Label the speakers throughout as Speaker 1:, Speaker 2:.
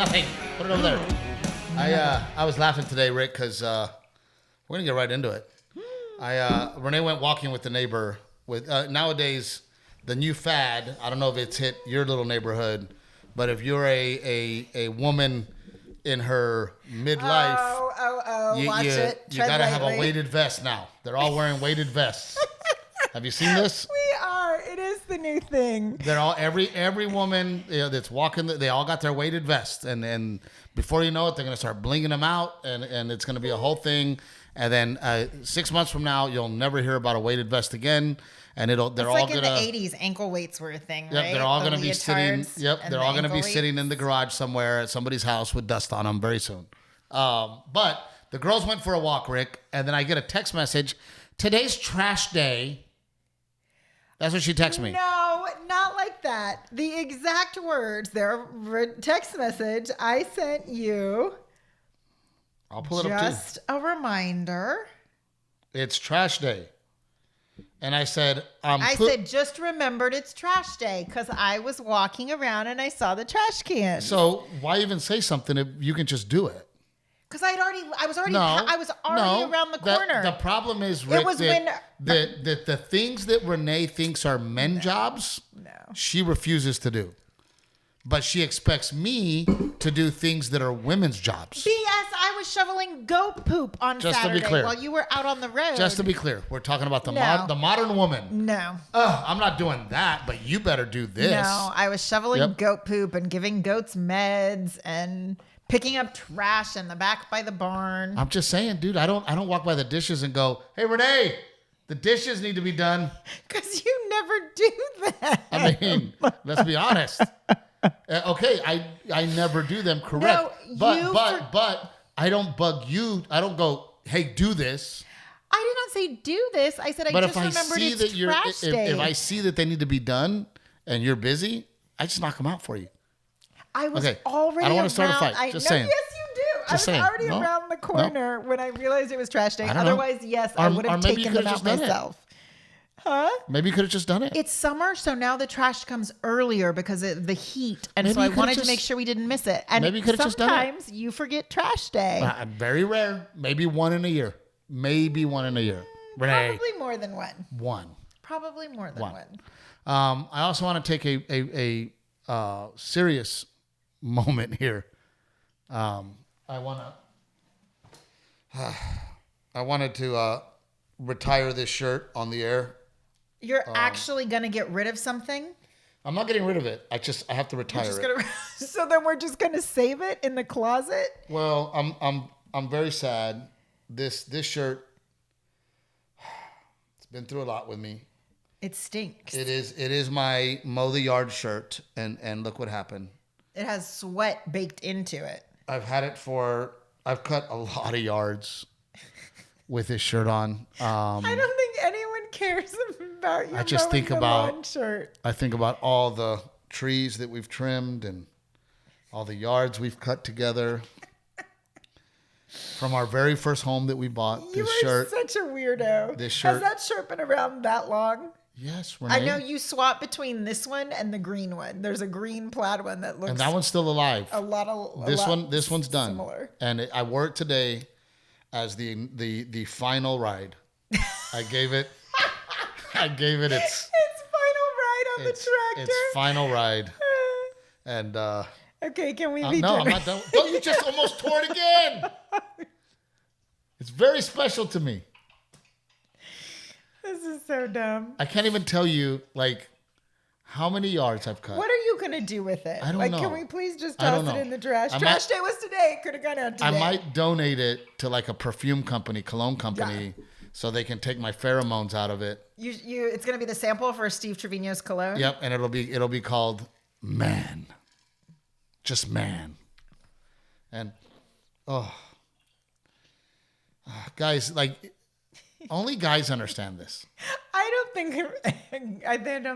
Speaker 1: Hey, put it over there. I was laughing today, Rick, because we're gonna get right into it. Renae went walking with the neighbor. With nowadays, the new fad. I don't know if it's hit your little neighborhood, but if you're a woman in her midlife,
Speaker 2: watch it.
Speaker 1: You gotta have a weighted vest now. They're all wearing weighted vests. Have you seen this?
Speaker 2: We are. It is the new thing.
Speaker 1: They're all every woman that's walking. They all got their weighted vests, and before you know it, they're gonna start blinging them out, and it's gonna be a whole thing. And then 6 months from now, you'll never hear about a weighted vest again. And they're
Speaker 2: it's
Speaker 1: all
Speaker 2: like
Speaker 1: gonna.
Speaker 2: In the 80s, ankle weights were a thing, right?
Speaker 1: Yep, they're all gonna be sitting.
Speaker 2: Yep,
Speaker 1: they're all gonna be sitting in the garage somewhere at somebody's house with dust on them very soon. But the girls went for a walk, Rick, and then I get a text message. Today's trash day. That's what she texts me.
Speaker 2: No, not like that. The exact words, their text message I sent you.
Speaker 1: I'll pull it up too.
Speaker 2: Just a reminder.
Speaker 1: It's trash day. And I said,
Speaker 2: I said, just remembered it's trash day because I was walking around and I saw the trash can.
Speaker 1: So why even say something if you can just do it?
Speaker 2: Because I was already around the corner.
Speaker 1: The problem is, Rick, the things that Renae thinks are men jobs, she refuses to do. But she expects me to do things that are women's jobs.
Speaker 2: BS, I was shoveling goat poop on Saturday while you were out on the road.
Speaker 1: Just to be clear, we're talking about the modern woman.
Speaker 2: No.
Speaker 1: I'm not doing that, but you better do this.
Speaker 2: No, I was shoveling goat poop and giving goats meds and picking up trash in the back by the barn.
Speaker 1: I'm just saying, dude, I don't walk by the dishes and go, hey, Renae, the dishes need to be done.
Speaker 2: Because you never do that.
Speaker 1: I mean, let's be honest. Okay, I never do them correct.
Speaker 2: No,
Speaker 1: but I don't bug you. I don't go, hey, do this.
Speaker 2: I did not say do this. I said
Speaker 1: but
Speaker 2: just remembered it's trash day.
Speaker 1: If I see that they need to be done and you're busy, I just knock them out for you.
Speaker 2: I was already
Speaker 1: I don't want to start a fight. Just saying.
Speaker 2: Yes, you do. I was already around the corner when I realized it was trash day. Otherwise, yes, I would have taken them out myself. Huh?
Speaker 1: Maybe you could have just done it.
Speaker 2: It's summer, so now the trash comes earlier because of the heat. And so I wanted to make sure we didn't miss it. And
Speaker 1: maybe you could have just done it.
Speaker 2: Sometimes you forget trash day.
Speaker 1: Very rare. Maybe one in a year. Renae.
Speaker 2: Probably more than one.
Speaker 1: One.
Speaker 2: Probably more than one.
Speaker 1: I also want to take a serious moment here. I wanted to retire this shirt on the air.
Speaker 2: You're actually gonna get rid of something?
Speaker 1: I'm not getting rid of it. I have to retire it.
Speaker 2: So then we're just gonna save it in the closet?
Speaker 1: Well, I'm very sad. This shirt, it's been through a lot with me.
Speaker 2: It stinks.
Speaker 1: It is my mow the yard shirt, and look what happened.
Speaker 2: It has sweat baked into it.
Speaker 1: I've cut a lot of yards with this shirt on.
Speaker 2: I don't think anyone cares about your lawn shirt.
Speaker 1: I think about all the trees that we've trimmed and all the yards we've cut together. From our very first home that we bought, this shirt.
Speaker 2: You are such a weirdo.
Speaker 1: This shirt.
Speaker 2: Has that shirt been around that long?
Speaker 1: Yes, Renae.
Speaker 2: I know you swap between this one and the green one. There's a green plaid one that looks.
Speaker 1: And that one's still alive. This one's done. Similar. And I wore it today as the final ride. I gave it its
Speaker 2: final ride on the tractor.
Speaker 1: Its final ride. And
Speaker 2: okay, can we be done?
Speaker 1: No, I'm not done. Oh, you just almost tore it again. It's very special to me.
Speaker 2: This is so dumb.
Speaker 1: I can't even tell you how many yards I've cut.
Speaker 2: What are you going to do with it?
Speaker 1: I don't know.
Speaker 2: Can we please just toss it in the trash? Trash day was today. It could have gone out today.
Speaker 1: I might donate it to a perfume company, cologne company, so they can take my pheromones out of it.
Speaker 2: It's going to be the sample for Steve Trevino's cologne?
Speaker 1: Yep, and it'll be called Man. Just Man. And guys, only guys understand this.
Speaker 2: I don't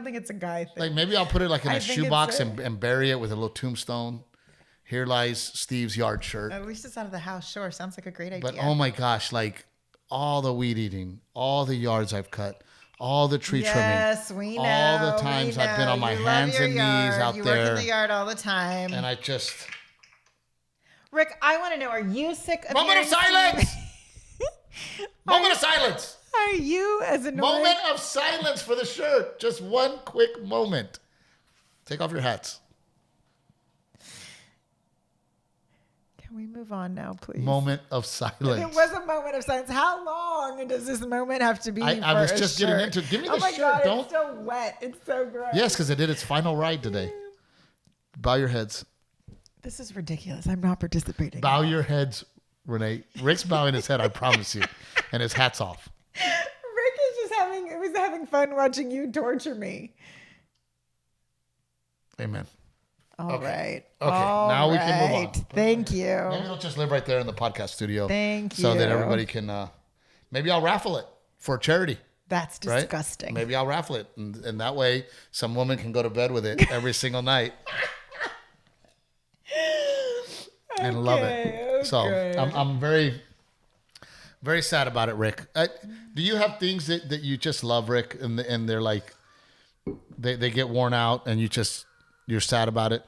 Speaker 2: think it's a guy thing.
Speaker 1: Maybe I'll put it in a shoebox and bury it with a little tombstone. Here lies Steve's yard shirt.
Speaker 2: At least it's out of the house. Sure, sounds like a great idea.
Speaker 1: But oh my gosh, all the weed eating, all the yards I've cut, all the tree trimming.
Speaker 2: Yes, we know.
Speaker 1: All the times I've been on my hands and knees out there.
Speaker 2: You work in the yard all the time.
Speaker 1: And
Speaker 2: Rick, I want to know, are you sick of
Speaker 1: Moment of silence! Moment of silence!
Speaker 2: Are you as annoyed?
Speaker 1: Moment of silence for the shirt. Just one quick moment. Take off your hats.
Speaker 2: Can we move on now, please?
Speaker 1: Moment of silence.
Speaker 2: It was a moment of silence. How long does this moment have to be?
Speaker 1: I was just getting into it. Give me the shirt.
Speaker 2: God, it's so wet. It's so gross.
Speaker 1: Yes, because it did its final ride today. Bow your heads.
Speaker 2: This is ridiculous. I'm not participating.
Speaker 1: Bow your heads, Renae. Rick's bowing his head, I promise you. And his hat's off.
Speaker 2: Rick is just having fun watching you torture me.
Speaker 1: Amen.
Speaker 2: All right.
Speaker 1: Okay, now we can move on.
Speaker 2: Thank you.
Speaker 1: Maybe it'll just live right there in the podcast studio.
Speaker 2: Thank you.
Speaker 1: So that everybody can, maybe I'll raffle it for charity.
Speaker 2: That's disgusting.
Speaker 1: Right? Maybe I'll raffle it. And that way some woman can go to bed with it every single night. And love it. Okay. So I'm very, very sad about it, Rick. Do you have things that you just love, Rick, and they're like, they get worn out and you're sad about it?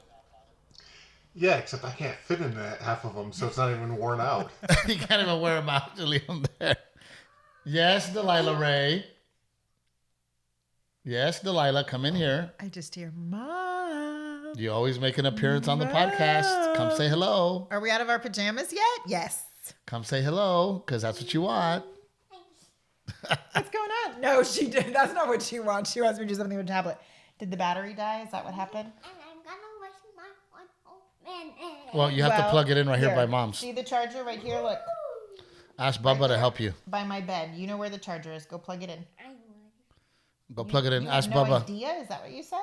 Speaker 3: Yeah, except I can't fit in half of them, so it's not even worn out.
Speaker 1: You can't even wear them out to leave them there. Yes, Delilah Ray. Yes, Delilah, come in here.
Speaker 2: I just hear, Mom.
Speaker 1: You always make an appearance on the podcast. Come say hello.
Speaker 2: Are we out of our pajamas yet? Yes.
Speaker 1: Come say hello, because that's what you want.
Speaker 2: What's going on? No, she did. That's not what she wants. She wants me to do something with a tablet. Did the battery die? Is that what happened?
Speaker 1: Well, you have to plug it in right here by Mom's.
Speaker 2: See the charger right here? Look.
Speaker 1: Ask Bubba to help you.
Speaker 2: By my bed. You know where the charger is. Go plug it in.
Speaker 1: Go plug it in. Ask
Speaker 2: Bubba. You have no
Speaker 1: Bubba.
Speaker 2: idea? Is that what you said?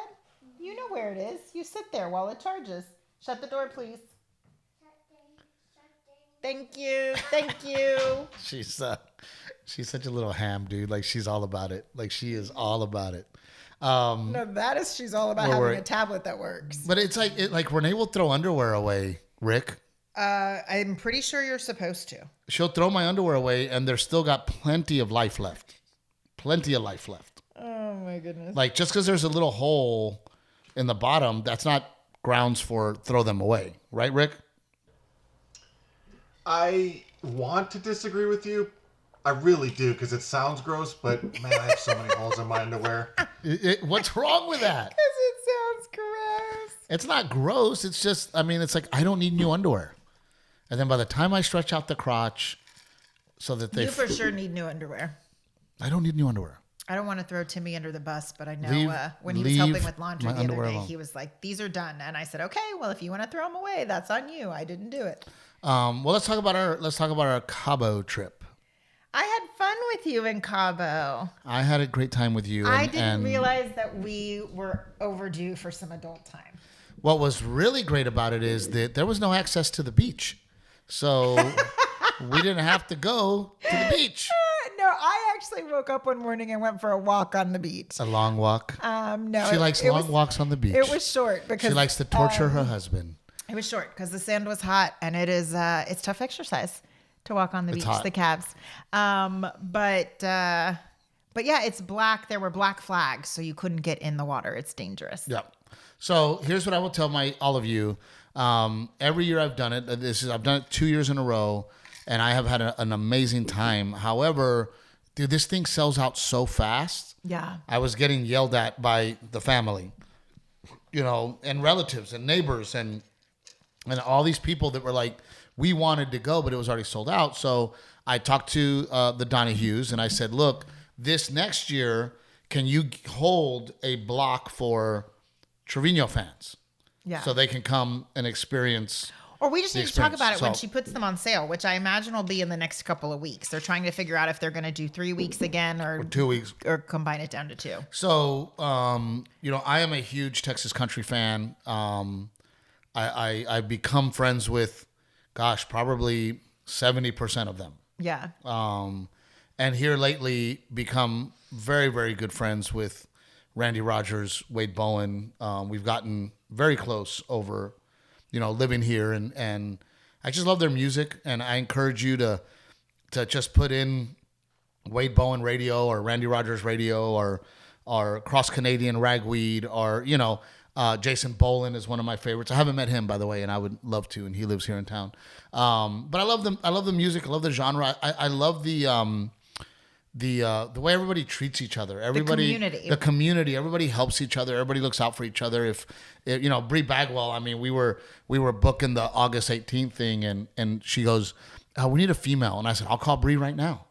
Speaker 2: You know where it is. You sit there while it charges. Shut the door, please. Thank you. Thank you.
Speaker 1: She's such a little ham, dude. Like, she's all about it. Like, she is all about it.
Speaker 2: No, she's all about having a tablet that works.
Speaker 1: But it's like Renae will throw underwear away, Rick.
Speaker 2: I'm pretty sure you're supposed to.
Speaker 1: She'll throw my underwear away, and there's still got plenty of life left. Plenty of life left.
Speaker 2: Oh, my goodness.
Speaker 1: Like, just because there's a little hole in the bottom, that's not grounds for throw them away. Right, Rick?
Speaker 3: I want to disagree with you. I really do, because it sounds gross, but man, I have so many holes in my underwear.
Speaker 1: What's wrong with that?
Speaker 2: Because it sounds gross.
Speaker 1: It's not gross. It's just, it's like, I don't need new underwear. And then by the time I stretch out the crotch so that they...
Speaker 2: You for sure need new underwear.
Speaker 1: I don't need new underwear.
Speaker 2: I don't want to throw Timmy under the bus, but I know when he was helping with laundry the other day,
Speaker 1: alone.
Speaker 2: He was like, these are done. And I said, okay, well, if you want to throw them away, that's on you. I didn't do it.
Speaker 1: Well, let's talk about our Cabo trip.
Speaker 2: I had fun with you in Cabo.
Speaker 1: I had a great time with you.
Speaker 2: I didn't realize that we were overdue for some adult time.
Speaker 1: What was really great about it is that there was no access to the beach. So we didn't have to go to the beach.
Speaker 2: No, I actually woke up one morning and went for a walk on the beach.
Speaker 1: A long walk?
Speaker 2: No.
Speaker 1: She likes long walks on the beach.
Speaker 2: It was short because...
Speaker 1: She likes to torture her husband.
Speaker 2: It was short because the sand was hot, and it's tough exercise to walk on the beach, the calves. But yeah, it's black. There were black flags, so you couldn't get in the water. It's dangerous.
Speaker 1: Yeah. So here's what I will tell all of you. Every year I've done it. I've done it 2 years in a row, and I have had an amazing time. However, dude, this thing sells out so fast.
Speaker 2: Yeah.
Speaker 1: I was getting yelled at by the family, and relatives and neighbors and all these people that were like, we wanted to go, but it was already sold out. So I talked to the Donahues and I said, look, this next year, can you hold a block for Trevino fans?
Speaker 2: Yeah.
Speaker 1: So they can come and experience.
Speaker 2: Or we just need to talk about it when she puts them on sale, which I imagine will be in the next couple of weeks. They're trying to figure out if they're going to do 3 weeks again or
Speaker 1: 2 weeks
Speaker 2: or combine it down to 2.
Speaker 1: So, I am a huge Texas country fan. I've become friends with, probably 70% of them.
Speaker 2: Yeah.
Speaker 1: And here lately become very, very good friends with Randy Rogers, Wade Bowen. We've gotten very close over, living here. And I just love their music. And I encourage you to just put in Wade Bowen radio or Randy Rogers radio or Cross Canadian Ragweed or, Jason Boland is one of my favorites. I haven't met him, by the way, and I would love to, and he lives here in town. But I love them. I love the music. I love the genre. I love the way everybody treats each other. Everybody, the community. Everybody helps each other. Everybody looks out for each other. If Bree Bagwell. I mean, we were booking the August 18th thing, and she goes, "We need a female," and I said, "I'll call Bree right now."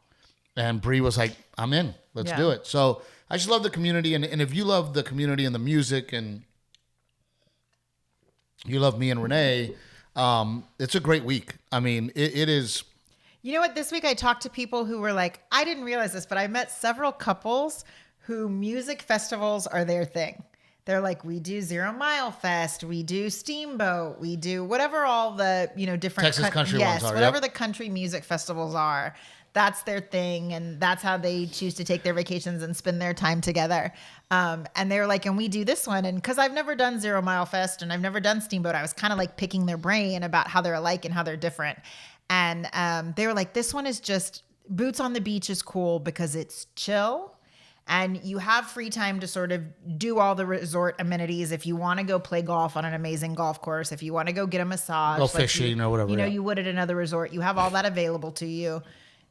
Speaker 1: And Bree was like, "I'm in. Let's do it." So I just love the community, and if you love the community and the music, and you love me and Renae, it's a great week. I mean, it is.
Speaker 2: You know what? This week I talked to people who were like, I didn't realize this, but I met several couples who music festivals are their thing. They're like, we do 0 Mile Fest, we do Steamboat, we do whatever all the, different
Speaker 1: Texas country ones are.
Speaker 2: Whatever the country music festivals are. That's their thing, and that's how they choose to take their vacations and spend their time together. And they were like, and we do this one. And because I've never done 0 Mile Fest and I've never done Steamboat, I was kind of like picking their brain about how they're alike and how they're different. And they were like, this one is just, Boots on the Beach is cool because it's chill. And you have free time to sort of do all the resort amenities. If you want to go play golf on an amazing golf course, if you want to go get a massage.
Speaker 1: Go fishing or whatever.
Speaker 2: You would at another resort. You have all that available to you.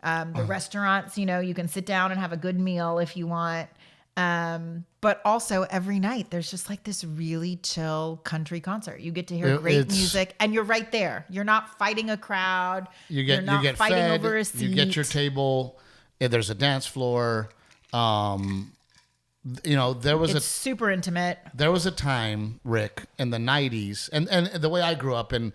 Speaker 2: The restaurants, you can sit down and have a good meal if you want. But also every night there's just like this really chill country concert. You get to hear great music and you're right there. You're not fighting a crowd. You're not fighting
Speaker 1: fed,
Speaker 2: over a seat.
Speaker 1: You get your table. There's a dance floor. It's super intimate. There was a time, Rick, in the 90s, and the way I grew up, and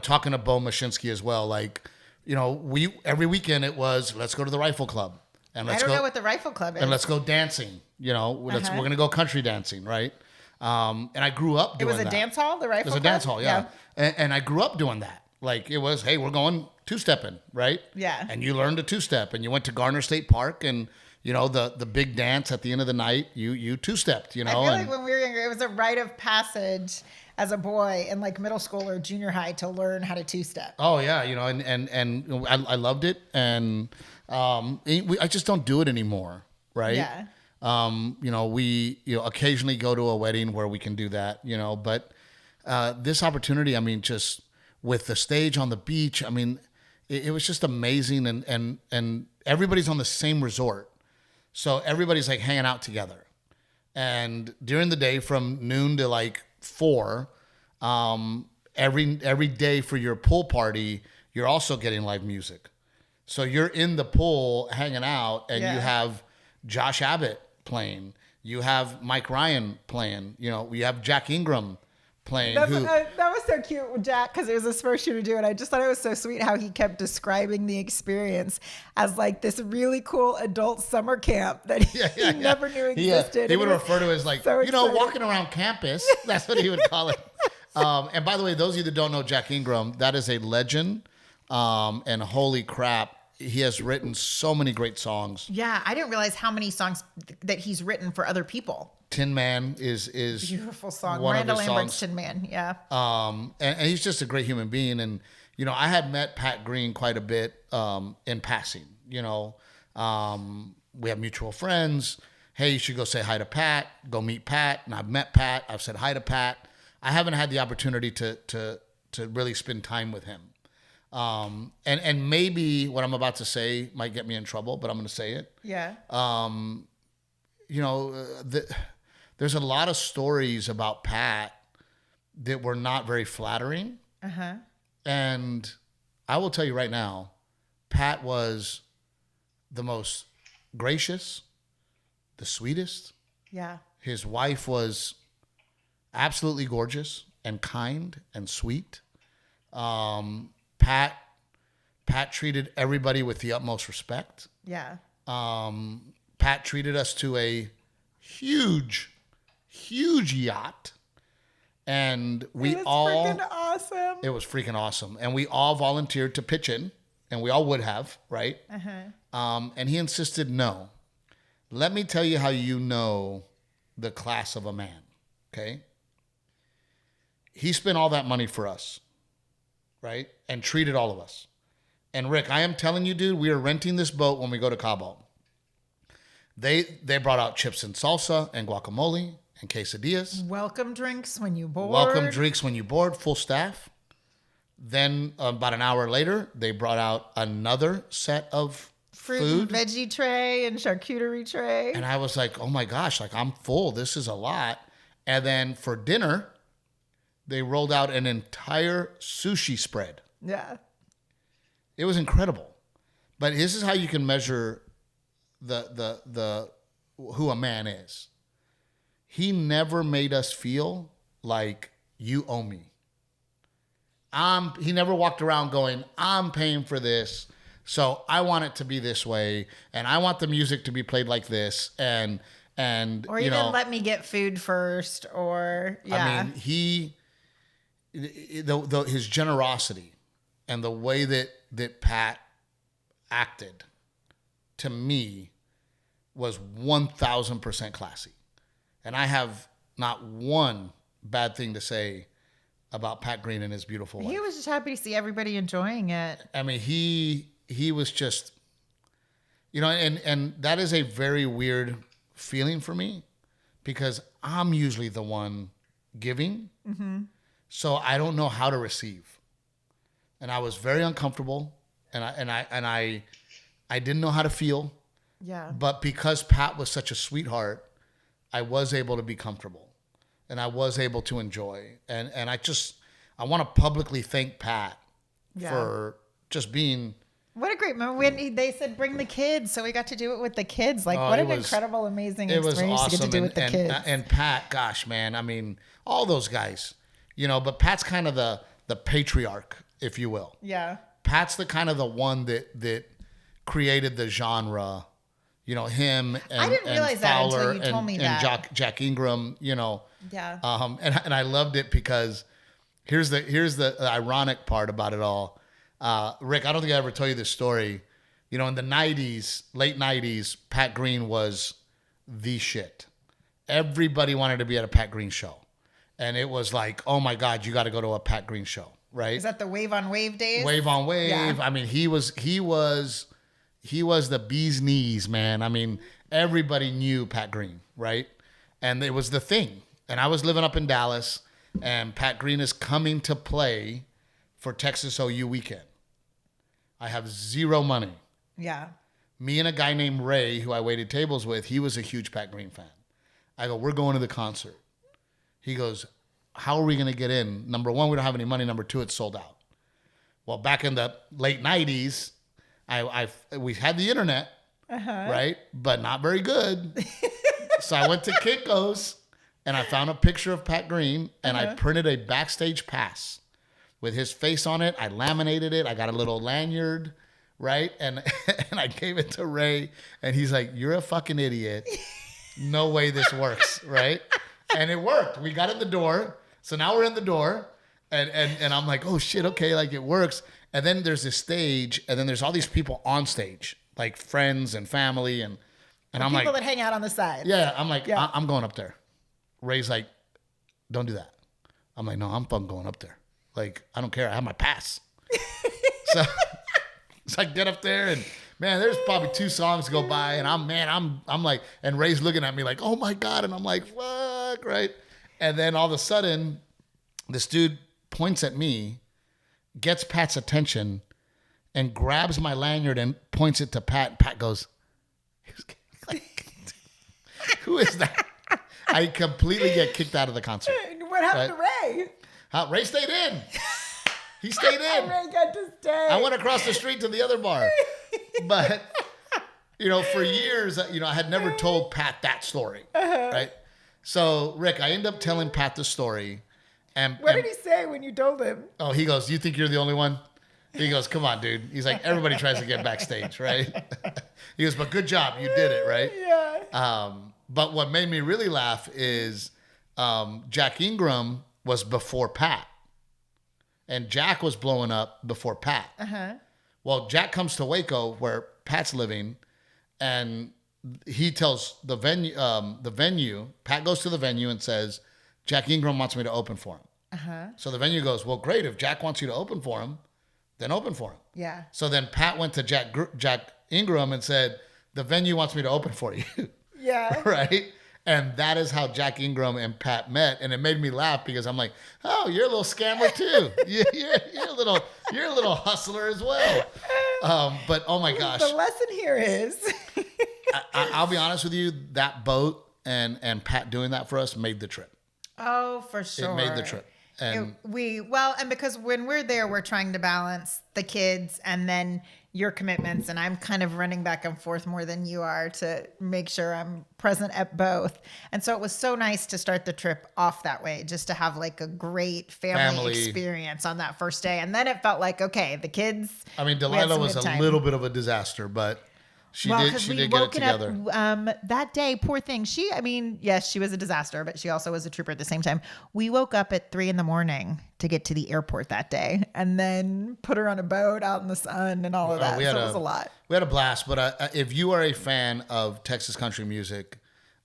Speaker 1: talking to Bo Mashinsky as well, like, we every weekend it was, let's go to the Rifle Club, and
Speaker 2: I don't know what the Rifle Club is,
Speaker 1: and let's go dancing. We're gonna go country dancing, right? And I grew up doing that.
Speaker 2: It was a dance hall, the Rifle Club?
Speaker 1: It was a dance hall, yeah. And I grew up doing that. Like, it was, hey, we're going two-stepping, right?
Speaker 2: Yeah.
Speaker 1: And you learned to two-step, and you went to Garner State Park, and the big dance at the end of the night, you two-stepped, I
Speaker 2: feel like when we were younger, it was a rite of passage as a boy in like middle school or junior high to learn how to two-step.
Speaker 1: Oh yeah, and I loved it, and I just don't do it anymore, right?
Speaker 2: Yeah.
Speaker 1: We occasionally go to a wedding where we can do that, but this opportunity, I mean, just with the stage on the beach, I mean, it was just amazing, and everybody's on the same resort. So everybody's like hanging out together. And during the day from noon to like 4, every day for your pool party, you're also getting live music. So you're in the pool hanging out, and you have Josh Abbott playing. You have Mike Ryan playing. You have Jack Ingram playing.
Speaker 2: That was so cute with Jack because it was his first year to do it. I just thought it was so sweet how he kept describing the experience as like this really cool adult summer camp that he never knew existed.
Speaker 1: He would refer to it as like,
Speaker 2: so
Speaker 1: walking around campus. That's what he would call it. And by the way, those of you that don't know Jack Ingram, that is a legend. And holy crap, he has written so many great songs.
Speaker 2: Yeah, I didn't realize how many songs that he's written for other people.
Speaker 1: Tin Man is
Speaker 2: beautiful song.
Speaker 1: One
Speaker 2: Miranda
Speaker 1: of his
Speaker 2: Lambert's
Speaker 1: songs.
Speaker 2: Tin Man, yeah.
Speaker 1: And he's just a great human being. And I had met Pat Green quite a bit in passing. We have mutual friends. Hey, you should go say hi to Pat. Go meet Pat. And I've met Pat. I've said hi to Pat. I haven't had the opportunity to really spend time with him. And maybe what I'm about to say might get me in trouble, but I'm going to say it.
Speaker 2: Yeah.
Speaker 1: There's a lot of stories about Pat that were not very flattering.
Speaker 2: Uh-huh.
Speaker 1: And I will tell you right now, Pat was the most gracious, the sweetest.
Speaker 2: Yeah.
Speaker 1: His wife was absolutely gorgeous and kind and sweet. Pat treated everybody with the utmost respect.
Speaker 2: Yeah.
Speaker 1: Pat treated us to a huge yacht, and we all
Speaker 2: freaking awesome.
Speaker 1: It was freaking awesome, and we all volunteered to pitch in, and we all would have, right?
Speaker 2: Uh-huh.
Speaker 1: And he insisted, no. Let me tell you how the class of a man. Okay. He spent all that money for us, right? And treated all of us. And Rick, I am telling you, dude, we are renting this boat when we go to Cabo. They brought out chips and salsa and guacamole and quesadillas.
Speaker 2: Welcome drinks when you board.
Speaker 1: Welcome drinks when you board, full staff. Then about an hour later, they brought out another set of
Speaker 2: fruit
Speaker 1: food.
Speaker 2: And veggie tray and charcuterie tray.
Speaker 1: And I was like, oh my gosh, like I'm full. This is a lot. And then for dinner, they rolled out an entire sushi spread.
Speaker 2: Yeah.
Speaker 1: It was incredible. But this is how you can measure the who a man is. He never made us feel like you owe me. He never walked around going, I'm paying for this, so I want it to be this way, and I want the music to be played like this, and
Speaker 2: or even let me get food first, or yeah.
Speaker 1: I mean, his generosity and the way that Pat acted to me was 1,000% classy, and I have not one bad thing to say about Pat Green and his beautiful wife.
Speaker 2: He was just happy to see everybody enjoying it.
Speaker 1: I mean, he was just, and that is a very weird feeling for me because I'm usually the one giving. Mm-hmm. So I don't know how to receive. And I was very uncomfortable and I didn't know how to feel.
Speaker 2: Yeah.
Speaker 1: But because Pat was such a sweetheart, I was able to be comfortable. And I was able to enjoy. And I want to publicly thank Pat for just being...
Speaker 2: What a great moment. When they said, bring the kids. So we got to do it with the kids. Like, what an incredible, amazing experience
Speaker 1: awesome.
Speaker 2: To get to do with the kids.
Speaker 1: And Pat, gosh, man, I mean, all those guys, but Pat's kind of the patriarch, if you will.
Speaker 2: Yeah.
Speaker 1: Pat's the kind of the one that created the genre. Him and
Speaker 2: I didn't realize
Speaker 1: Fowler
Speaker 2: that until you told me that.
Speaker 1: And Jack Ingram,
Speaker 2: Yeah.
Speaker 1: And I loved it because here's the ironic part about it all. Rick, I don't think I ever told you this story. In the 90s, late 90s, Pat Green was the shit. Everybody wanted to be at a Pat Green show. And it was like, oh my God, you got to go to a Pat Green show, right?
Speaker 2: Is that the Wave on Wave days?
Speaker 1: Wave on Wave. Yeah. I mean, he was the bee's knees, man. I mean, everybody knew Pat Green, right? And it was the thing. And I was living up in Dallas, and Pat Green is coming to play for Texas OU weekend. I have zero money.
Speaker 2: Yeah.
Speaker 1: Me and a guy named Ray, who I waited tables with, he was a huge Pat Green fan. I go, we're going to the concert. He goes, how are we going to get in? Number one, we don't have any money. Number two, it's sold out. Well, back in the late 90s, we had the internet, right? But not very good. So I went to Kinko's and I found a picture of Pat Green and I printed a backstage pass with his face on it. I laminated it. I got a little lanyard, right? And I gave it to Ray and he's like, you're a fucking idiot. No way this works, right? And it worked. We got in the door. So now we're in the door and I'm like, oh shit, okay, like it works. And then there's this stage, and then there's all these people on stage, like friends and family, and I'm like,
Speaker 2: people that hang out on the side.
Speaker 1: Yeah, I'm like, yeah. I'm going up there. Ray's like, don't do that. I'm like, no, I'm fucking going up there. Like, I don't care. I have my pass. So I get up there, and man, there's probably 2 songs go by, and I'm like, and Ray's looking at me like, oh my God, and I'm like, fuck, right? And then all of a sudden, this dude points at me, gets Pat's attention and grabs my lanyard and points it to Pat. Pat goes, who is that? I completely get kicked out of the concert.
Speaker 2: What happened to Ray?
Speaker 1: Ray stayed in. He stayed in.
Speaker 2: Ray got to stay.
Speaker 1: I went across the street to the other bar. But, for years, I had never told Pat that story. Right? So, Rick, I end up telling Pat the story.
Speaker 2: What did he say when you told him?
Speaker 1: Oh, he goes, you think you're the only one? He goes, come on, dude. He's like, everybody tries to get backstage, right? He goes, but good job. You did it, right?
Speaker 2: Yeah.
Speaker 1: But what made me really laugh is Jack Ingram was before Pat. And Jack was blowing up before Pat. Well, Jack comes to Waco where Pat's living, and he tells the venue, Pat goes to the venue and says, Jack Ingram wants me to open for him. So the venue goes, well, great. If Jack wants you to open for him, then open for him.
Speaker 2: Yeah.
Speaker 1: So then Pat went to Jack Ingram and said, the venue wants me to open for you.
Speaker 2: Yeah.
Speaker 1: Right? And that is how Jack Ingram and Pat met. And it made me laugh because I'm like, oh, you're a little scammer too. You're a little hustler as well. But oh my gosh.
Speaker 2: The lesson here is
Speaker 1: I'll be honest with you, that boat and Pat doing that for us made the trip.
Speaker 2: Oh, for sure.
Speaker 1: It made the trip. And
Speaker 2: and because when we're there, we're trying to balance the kids and then your commitments, and I'm kind of running back and forth more than you are to make sure I'm present at both. And so it was so nice to start the trip off that way, just to have like a great family experience on that first day. And then it felt like, okay, the kids.
Speaker 1: I mean, Delilah was a little bit of a disaster, but she did get it together.
Speaker 2: That day, poor thing. Yes, she was a disaster, but she also was a trooper at the same time. We woke up at 3 a.m. to get to the airport that day, and then put her on a boat out in the sun and all of that. So it was a lot.
Speaker 1: We had a blast. But if you are a fan of Texas country music,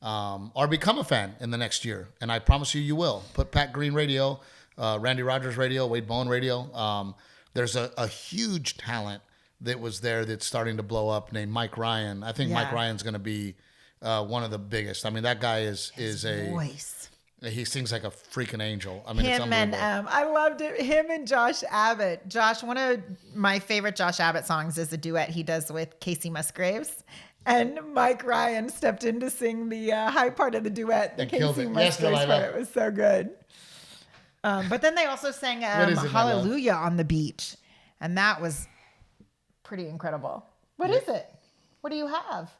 Speaker 1: or become a fan in the next year, and I promise you will, put Pat Green Radio, Randy Rogers Radio, Wade Bowen Radio. There's a huge talent that was there that's starting to blow up named Mike Ryan. I think Mike Ryan's going to be one of the biggest. I mean, that guy is a voice. He sings like a freaking angel. I mean, it's unbelievable.
Speaker 2: I loved it. Him and Josh Abbott. Josh, one of my favorite Josh Abbott songs is a duet he does with Casey Musgraves. And Mike Ryan stepped in to sing the high part of the duet. The Casey Musgraves part. It was so good. But then they also sang Hallelujah on the beach. And that was pretty incredible. What is it? What do you have?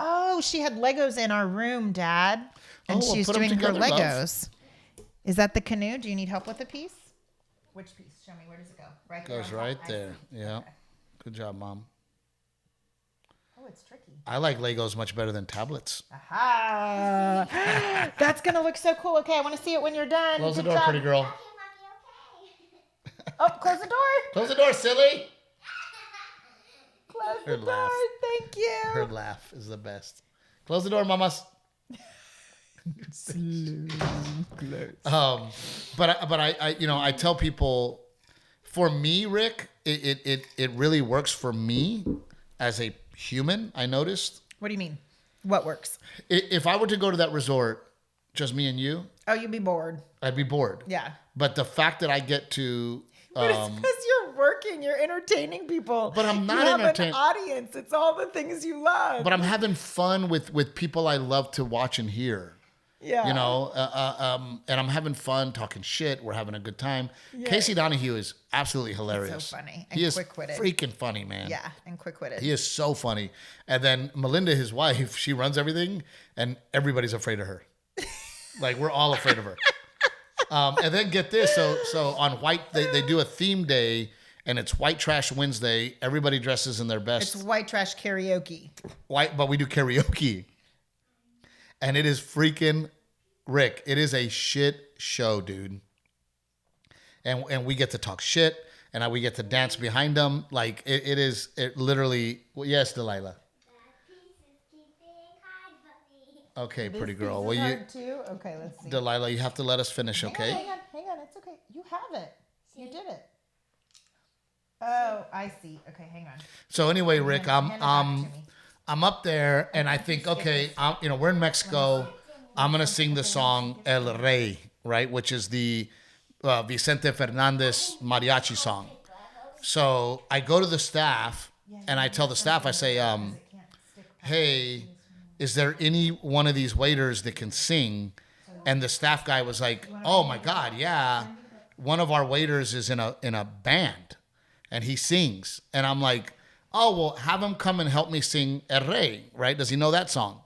Speaker 2: Oh, she had Legos in our room, Dad. And she's doing her Legos. Love. Is that the canoe? Do you need help with the piece? Which piece? Show me. Where does it go? Right there.
Speaker 1: Goes right there. Yeah. Okay. Good job, Mom.
Speaker 2: Oh, it's tricky.
Speaker 1: I like Legos much better than tablets.
Speaker 2: Aha. That's going to look so cool. Okay, I want to see it when you're done.
Speaker 1: Close the door, pretty girl.
Speaker 2: Oh, close the door.
Speaker 1: Close the door, silly.
Speaker 2: Close the door. Thank you.
Speaker 1: Her laugh is the best. Close the door, mamas. But I tell people, for me, Rick, it really works for me as a human. I noticed.
Speaker 2: What do you mean? What works?
Speaker 1: If I were to go to that resort, just me and you.
Speaker 2: Oh, you'd be bored.
Speaker 1: I'd be bored.
Speaker 2: Yeah.
Speaker 1: But the fact that I get to.
Speaker 2: But it's because you're working, you're entertaining people.
Speaker 1: But I'm not entertaining.
Speaker 2: You have an audience. It's all the things you love.
Speaker 1: But I'm having fun with people I love to watch and hear.
Speaker 2: Yeah.
Speaker 1: You know, and I'm having fun talking shit. We're having a good time. Yeah. Casey Donahue is absolutely hilarious.
Speaker 2: He's so funny. And
Speaker 1: he is
Speaker 2: quick-witted.
Speaker 1: Freaking funny, man.
Speaker 2: Yeah, and quick-witted.
Speaker 1: He is so funny. And then Melinda, his wife, she runs everything, and everybody's afraid of her. Like, we're all afraid of her. And then get this. So on white, they do a theme day, and it's White Trash Wednesday. Everybody dresses in their best.
Speaker 2: It's White Trash Karaoke.
Speaker 1: But we do karaoke. And it is freaking, Rick, it is a shit show, dude. And we get to talk shit, and we get to dance behind them. Like, it literally, yes, Delilah. Okay, pretty girl. Well,
Speaker 2: Okay, let's see.
Speaker 1: Delilah, you have to let us finish, okay?
Speaker 2: Hang on. It's okay. You have it. You did it. Oh, I see. Okay, hang on.
Speaker 1: So anyway, Rick, I'm up there, and I think, okay, we're in Mexico. I'm gonna sing the song El Rey, right, which is the Vicente Fernandez mariachi song. So I go to the staff, and I tell the staff, I say, hey, is there any one of these waiters that can sing? And the staff guy was like, oh my God, yeah. One of our waiters is in a band, and he sings. And I'm like, oh, well, have him come and help me sing El Rey, right? Does he know that song?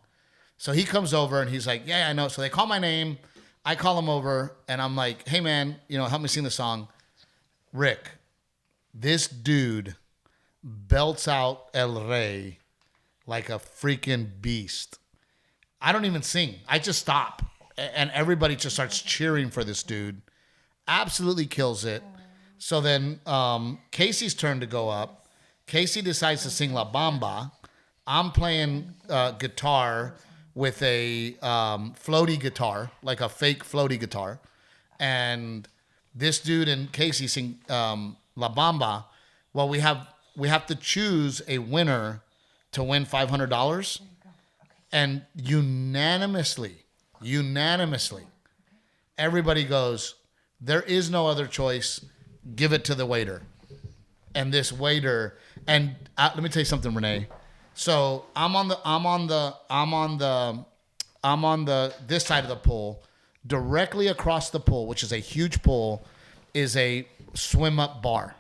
Speaker 1: So he comes over, and he's like, yeah, I know. So they call my name. I call him over, and I'm like, hey, man, help me sing the song. Rick, this dude belts out El Rey like a freaking beast. I don't even sing. I just stop. And everybody just starts cheering for this dude. Absolutely kills it. So then Casey's turn to go up. Casey decides to sing La Bamba. I'm playing guitar with a floaty guitar, like a fake floaty guitar. And this dude and Casey sing La Bamba. Well, we have to choose a winner to win $500. And unanimously, everybody goes, there is no other choice. Give it to the waiter. And this waiter, and let me tell you something, Renae. So I'm on this side of the pool. Directly across the pool, which is a huge pool, is a swim up bar,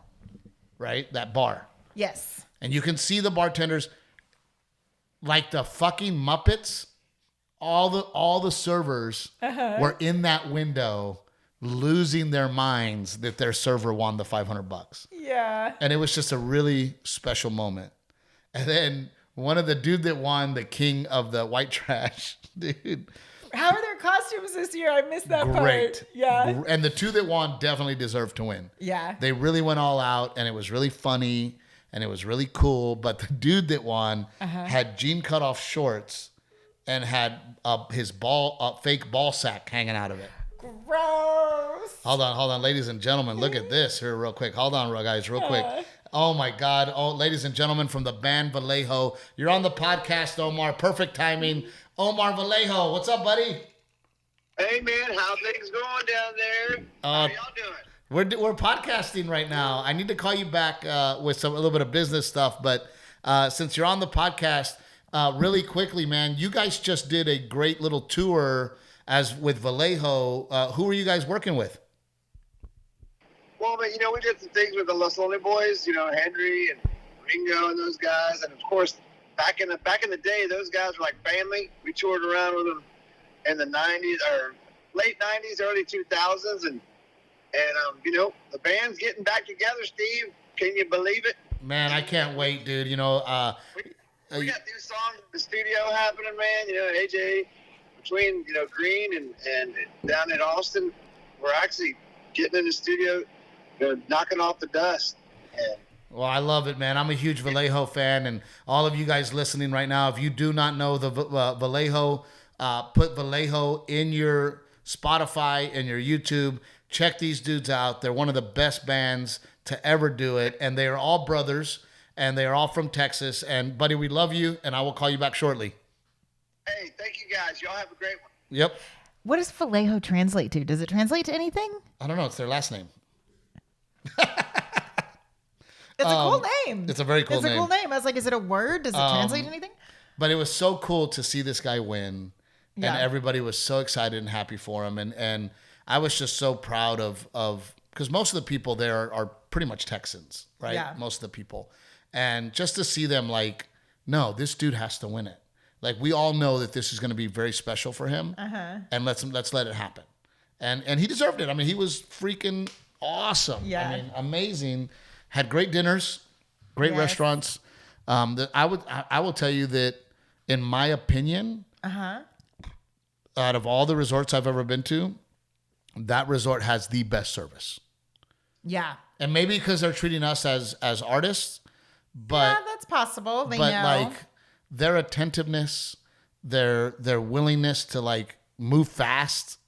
Speaker 1: right? That bar.
Speaker 2: Yes.
Speaker 1: And you can see the bartenders like the fucking Muppets. All the servers were in that window losing their minds that their server won the $500.
Speaker 2: Yeah.
Speaker 1: And it was just a really special moment. And then one of the dude that won the king of the white trash, dude.
Speaker 2: How are their costumes this year? I missed that
Speaker 1: Great.
Speaker 2: part. Yeah.
Speaker 1: And the two that won definitely deserved to win.
Speaker 2: Yeah.
Speaker 1: They really went all out, and it was really funny, and it was really cool. But the dude that won had jean cut off shorts and had his fake ball sack hanging out of it.
Speaker 2: Gross.
Speaker 1: Hold on. Ladies and gentlemen, look at this here real quick. Hold on, guys, real quick. Oh, my God. Oh, ladies and gentlemen from the band Vallejo, you're on the podcast, Omar. Perfect timing. Omar Vallejo, what's up, buddy?
Speaker 4: Hey, man, how things going down there? How y'all doing?
Speaker 1: We're podcasting right now. I need to call you back with a little bit of business stuff, but since you're on the podcast, really quickly, man, you guys just did a great little tour as with Vallejo. Who are you guys working with?
Speaker 4: Well, man, we did some things with the Los Lonely Boys, Henry and Ringo and those guys, and of course, back in the day, those guys were like family. We toured around with them in the 90s or late 90s, early 2000s, and the band's getting back together. Steve, can you believe it?
Speaker 1: Man, I can't wait, dude.
Speaker 4: We got new songs in the studio happening, man. AJ, between Green and down at Austin, we're actually getting in the studio, knocking off the dust. And
Speaker 1: well, I love it, man. I'm a huge Vallejo fan, and all of you guys listening right now, if you do not know the Vallejo, put Vallejo in your Spotify and your YouTube. Check these dudes out. They're one of the best bands to ever do it, and they are all brothers, and they are all from Texas. And, buddy, we love you, and I will call you back shortly.
Speaker 4: Hey, thank you, guys. Y'all have a great one.
Speaker 1: Yep.
Speaker 2: What does Vallejo translate to? Does it translate to anything?
Speaker 1: I don't know. It's their last name.
Speaker 2: It's a cool name.
Speaker 1: It's a very cool name.
Speaker 2: It's a cool name. I was like, is it a word? Does it translate to anything?
Speaker 1: But it was so cool to see this guy win.
Speaker 2: Yeah.
Speaker 1: And everybody was so excited and happy for him. And I was just so proud of because most of the people there are pretty much Texans, right?
Speaker 2: Yeah.
Speaker 1: Most of the people. And just to see them like, no, this dude has to win it. Like, we all know that this is going to be very special for him. And let's let it happen. And he deserved it. I mean, he was freaking awesome.
Speaker 2: Yeah.
Speaker 1: I mean, amazing. Had great dinners, great restaurants. I will tell you that, in my opinion, out of all the resorts I've ever been to, that resort has the best service.
Speaker 2: Yeah.
Speaker 1: And maybe because they're treating us as artists, but
Speaker 2: yeah, that's possible. They know.
Speaker 1: like their attentiveness, their willingness to like move fast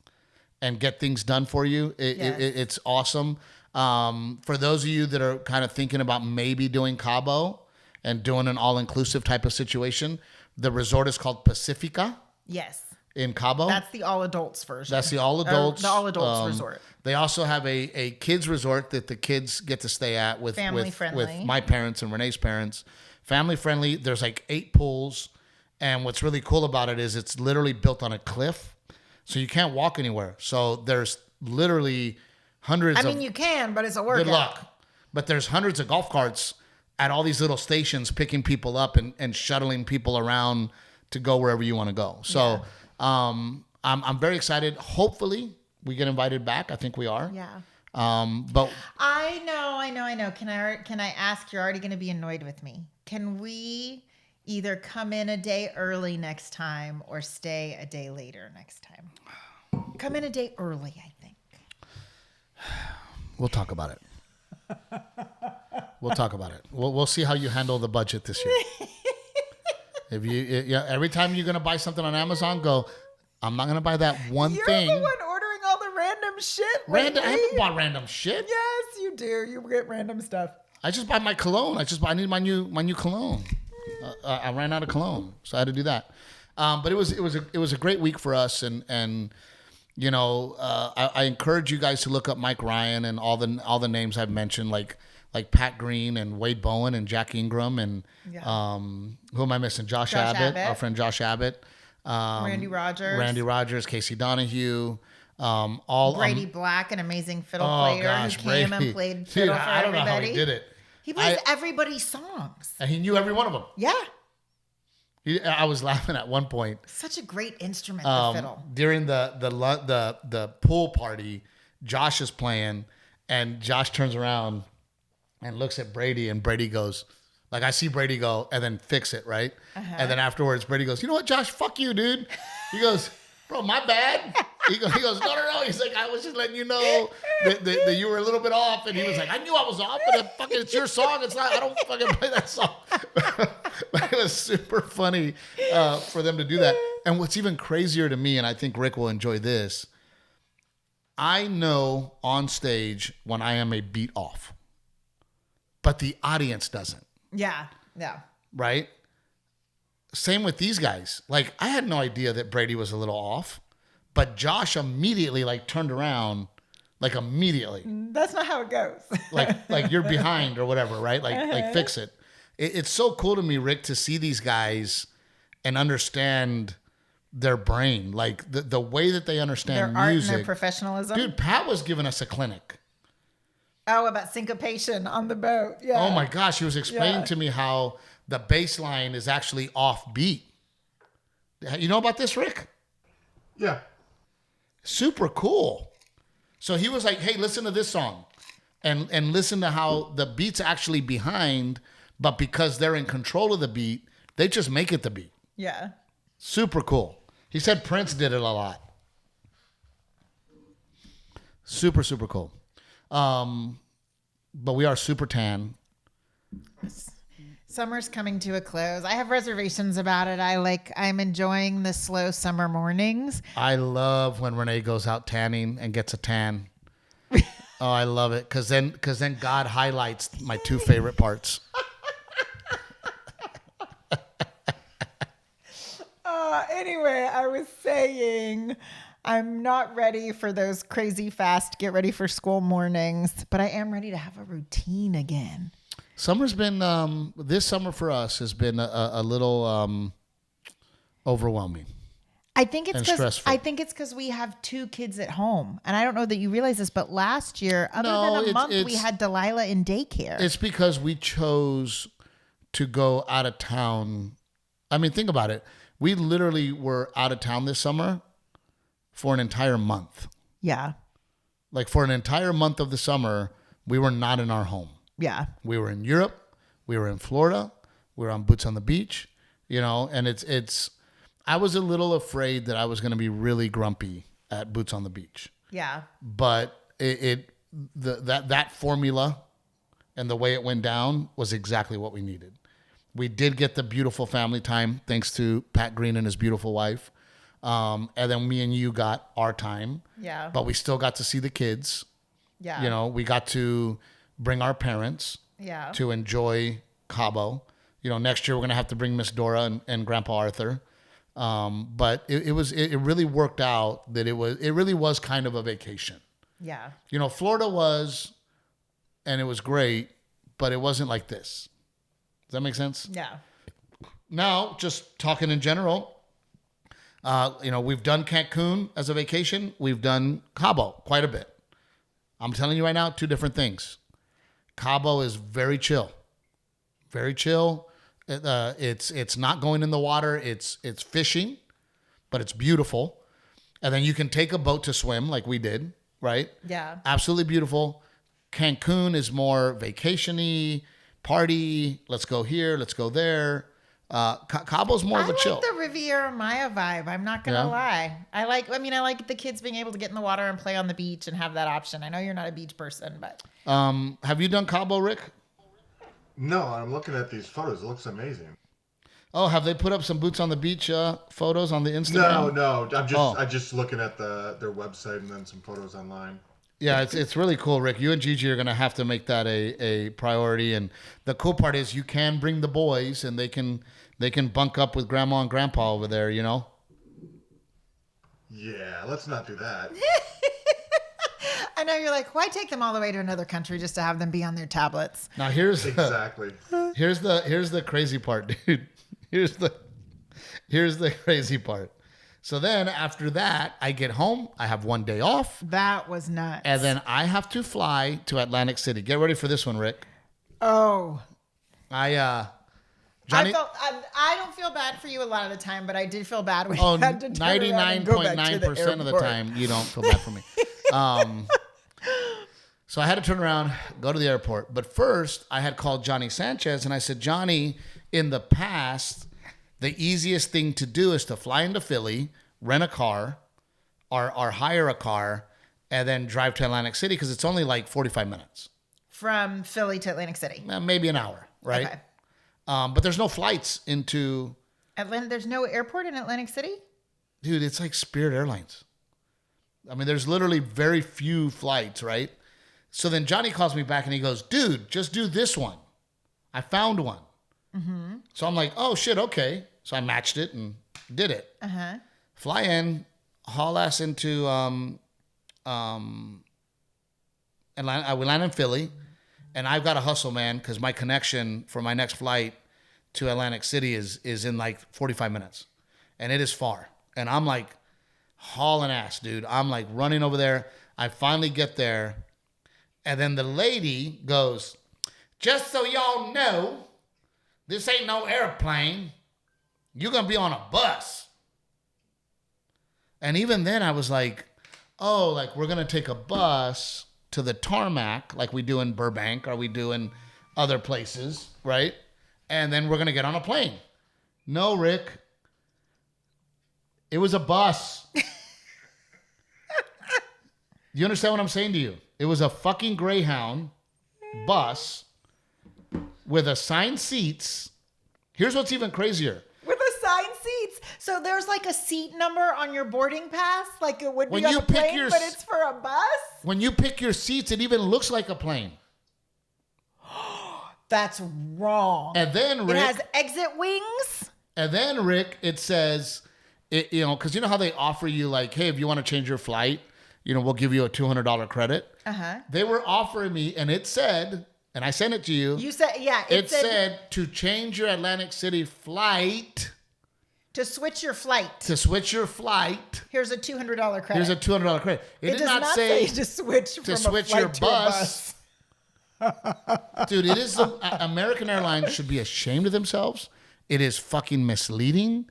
Speaker 1: and get things done for you, it's awesome. For those of you that are kind of thinking about maybe doing Cabo and doing an all-inclusive type of situation, the resort is called Pacifica.
Speaker 2: Yes.
Speaker 1: In Cabo.
Speaker 2: That's the all adults version.
Speaker 1: That's the all adults.
Speaker 2: The all adults resort.
Speaker 1: They also have a kids resort that the kids get to stay at with
Speaker 2: family friendly.
Speaker 1: With my parents and Renee's parents. Family friendly. There's like 8 pools, and what's really cool about it is it's literally built on a cliff, so you can't walk anywhere. So there's literally hundreds. I mean,
Speaker 2: you can, but it's a workout.
Speaker 1: Good luck. But there's hundreds of golf carts at all these little stations, picking people up and shuttling people around to go wherever you want to go. So. Yeah. I'm very excited. Hopefully we get invited back. I think we are.
Speaker 2: Yeah.
Speaker 1: But
Speaker 2: I know. Can I ask? You're already going to be annoyed with me. Can we either come in a day early next time or stay a day later next time? Come in a day early, I think.
Speaker 1: We'll talk about it. We'll see how you handle the budget this year. Every time you're gonna buy something on Amazon, go, I'm not gonna buy that one thing.
Speaker 2: You're the one ordering all the random shit.
Speaker 1: I haven't bought random shit.
Speaker 2: Yes, you do. You get random stuff.
Speaker 1: I just buy my cologne. I need my new cologne. I ran out of cologne, so I had to do that. But it was a great week for us, and you know, I encourage you guys to look up Mike Ryan and all the names I've mentioned, like Pat Green and Wade Bowen and Jack Ingram and who am I missing? Josh Abbott, our friend Josh Abbott,
Speaker 2: Randy Rogers,
Speaker 1: Casey Donahue.
Speaker 2: Brady Black, an amazing fiddle player who came and played fiddle for everybody.
Speaker 1: I don't know how he did it.
Speaker 2: He plays everybody's songs.
Speaker 1: And he knew every one of them.
Speaker 2: Yeah.
Speaker 1: I was laughing at one point.
Speaker 2: Such a great instrument, the fiddle.
Speaker 1: During the pool party, Josh is playing, and Josh turns around and looks at Brady, and Brady goes, like, I see Brady go, and then fix it, right? And then afterwards, Brady goes, you know what, Josh? Fuck you, dude. He goes, bro, my bad. He goes, no. He's like, I was just letting you know that you were a little bit off. And he was like, I knew I was off, but it's your song. It's not, I don't fucking play that song. But it was super funny for them to do that. And what's even crazier to me, and I think Rick will enjoy this, I know on stage when I am a beat off, but the audience doesn't.
Speaker 2: Yeah.
Speaker 1: Right? Same with these guys. Like, I had no idea that Brady was a little off, but Josh immediately turned around, immediately.
Speaker 2: That's not how it goes.
Speaker 1: like you're behind or whatever, right? Like fix it. It's so cool to me, Rick, to see these guys and understand their brain, like the way that they understand
Speaker 2: their
Speaker 1: music,
Speaker 2: art and their professionalism.
Speaker 1: Dude, Pat was giving us a clinic.
Speaker 2: Oh, about syncopation on the boat. Yeah.
Speaker 1: Oh my gosh, he was explaining to me how the bass line is actually off beat. You know about this, Rick?
Speaker 3: Yeah.
Speaker 1: Super cool. So he was like, hey, listen to this song and listen to how the beat's actually behind, but because they're in control of the beat, they just make it the beat.
Speaker 2: Yeah.
Speaker 1: Super cool. He said Prince did it a lot. Super, super cool. But we are super tan.
Speaker 2: Summer's coming to a close. I have reservations about it. I'm enjoying the slow summer mornings.
Speaker 1: I love when Renae goes out tanning and gets a tan. Oh, I love it. Cause then God highlights my two favorite parts.
Speaker 2: Anyway, I was saying I'm not ready for those crazy fast get ready for school mornings, but I am ready to have a routine again.
Speaker 1: Summer's been this summer for us has been a little overwhelming.
Speaker 2: I think it's because we have two kids at home, and I don't know that you realize this, but last year, other than a month, we had Delilah in daycare.
Speaker 1: It's because we chose to go out of town. I mean, think about it. We literally were out of town this summer for an entire month.
Speaker 2: Yeah.
Speaker 1: Like for an entire month of the summer, we were not in our home.
Speaker 2: Yeah.
Speaker 1: We were in Europe. We were in Florida. We were on Boots on the Beach, and it's, I was a little afraid that I was going to be really grumpy at Boots on the Beach.
Speaker 2: Yeah.
Speaker 1: But that formula and the way it went down was exactly what we needed. We did get the beautiful family time thanks to Pat Green and his beautiful wife. And then me and you got our time.
Speaker 2: Yeah.
Speaker 1: But we still got to see the kids.
Speaker 2: Yeah.
Speaker 1: We got to bring our parents to enjoy Cabo. Next year we're going to have to bring Miss Dora and Grandpa Arthur. But it really worked out that it really was kind of a vacation.
Speaker 2: Yeah.
Speaker 1: Florida was, and it was great, but it wasn't like this. Does that make sense?
Speaker 2: Yeah.
Speaker 1: Now, just talking in general, we've done Cancun as a vacation. We've done Cabo quite a bit. I'm telling you right now, two different things. Cabo is very chill. Very chill. It's not going in the water. It's fishing, but it's beautiful. And then you can take a boat to swim like we did, right?
Speaker 2: Yeah.
Speaker 1: Absolutely beautiful. Cancun is more vacation-y, party. Let's go here. Let's go there. Cabo's more of a chill.
Speaker 2: I like the Riviera Maya vibe. I'm not going to lie. I like the kids being able to get in the water and play on the beach and have that option. I know you're not a beach person, but.
Speaker 1: Have you done Cabo, Rick?
Speaker 3: No, I'm looking at these photos. It looks amazing.
Speaker 1: Oh, have they put up some Boots on the Beach photos on the Instagram?
Speaker 3: No. I'm just looking at their website and then some photos online.
Speaker 1: Yeah, it's really cool, Rick. You and Gigi are gonna have to make that a priority. And the cool part is you can bring the boys, and they can bunk up with Grandma and Grandpa over there. You know.
Speaker 3: Yeah, let's not do that.
Speaker 2: I know you're like, why take them all the way to another country just to have them be on their tablets?
Speaker 1: Now here's
Speaker 3: Exactly.
Speaker 1: here's the crazy part, dude. Here's the crazy part. So then after that, I get home. I have one day off.
Speaker 2: That was nuts.
Speaker 1: And then I have to fly to Atlantic City. Get ready for this one, Rick.
Speaker 2: Oh.
Speaker 1: Johnny,
Speaker 2: I don't feel bad for you a lot of the time, but I did feel bad when
Speaker 1: oh,
Speaker 2: you had to turn around and go back to the
Speaker 1: 99.9% of the
Speaker 2: airport.
Speaker 1: time, you don't feel bad for me. So I had to turn around, go to the airport. But first, I had called Johnny Sanchez, and I said, Johnny, in the past, the easiest thing to do is to fly into Philly, rent a car, or hire a car, and then drive to Atlantic City, because it's only like 45 minutes.
Speaker 2: From Philly to Atlantic City.
Speaker 1: Maybe an hour, right?
Speaker 2: Okay.
Speaker 1: But there's no flights into...
Speaker 2: Atlanta. There's no airport in Atlantic City?
Speaker 1: Dude, it's like Spirit Airlines. I mean, there's literally very few flights, right? So then Johnny calls me back and he goes, dude, just do this one. I found one. Mm-hmm. So I'm like, oh, shit, okay. So I matched it and did it.
Speaker 2: Uh-huh.
Speaker 1: Fly in, haul ass into Atlanta. We land in Philly. And I've got to hustle, man, because my connection for my next flight to Atlantic City is in like 45 minutes. And it is far. And I'm like hauling ass, dude. I'm like running over there. I finally get there. And then the lady goes, just so y'all know, this ain't no airplane. You're going to be on a bus. And even then I was like, oh, like we're going to take a bus to the tarmac like we do in Burbank or we do in other places, right? And then we're going to get on a plane. No, Rick. It was a bus. You understand what I'm saying to you? It was a fucking Greyhound bus with assigned seats. Here's what's even crazier.
Speaker 2: With assigned seats. So there's like a seat number on your boarding pass, like it would be
Speaker 1: When
Speaker 2: on
Speaker 1: you
Speaker 2: a
Speaker 1: pick
Speaker 2: plane,
Speaker 1: your
Speaker 2: but it's for a bus?
Speaker 1: When you pick your seats, it even looks like a plane.
Speaker 2: That's wrong.
Speaker 1: And then, Rick...
Speaker 2: It has exit wings?
Speaker 1: And then, Rick, it says, because you know how they offer you like, hey, if you want to change your flight, we'll give you a $200 credit.
Speaker 2: Uh-huh.
Speaker 1: They were offering me, and it said, and I sent it to you.
Speaker 2: You said, yeah.
Speaker 1: It said to change your Atlantic City flight.
Speaker 2: To switch your flight.
Speaker 1: Here's
Speaker 2: a $200 credit.
Speaker 1: Here's a $200 credit. It did
Speaker 2: does not say to switch from a flight
Speaker 1: your
Speaker 2: to a bus.
Speaker 1: Dude, it is American Airlines should be ashamed of themselves. It is fucking misleading.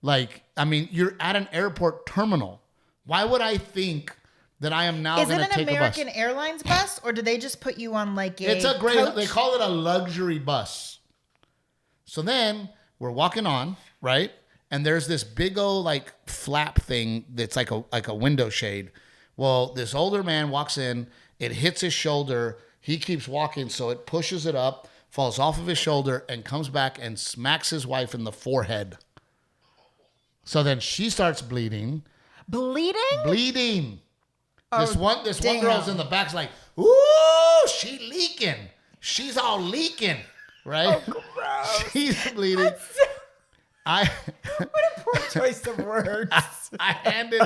Speaker 1: Like, I mean, you're at an airport terminal. Why would I think that I am now going to take a bus? Is it an
Speaker 2: American Airlines bus, or do they just put you on like a
Speaker 1: It's a great,
Speaker 2: coach?
Speaker 1: They call it a luxury bus. So then we're walking on, right? And there's this big old like flap thing that's like a window shade. Well, this older man walks in, it hits his shoulder. He keeps walking, so it pushes it up, falls off of his shoulder, and comes back and smacks his wife in the forehead. So then she starts bleeding. Bleeding.
Speaker 2: Oh,
Speaker 1: this one girl's in the back's like, ooh, she leaking. She's all leaking, right?
Speaker 2: Oh, gross.
Speaker 1: She's bleeding.
Speaker 2: What a poor choice of words.
Speaker 1: I handed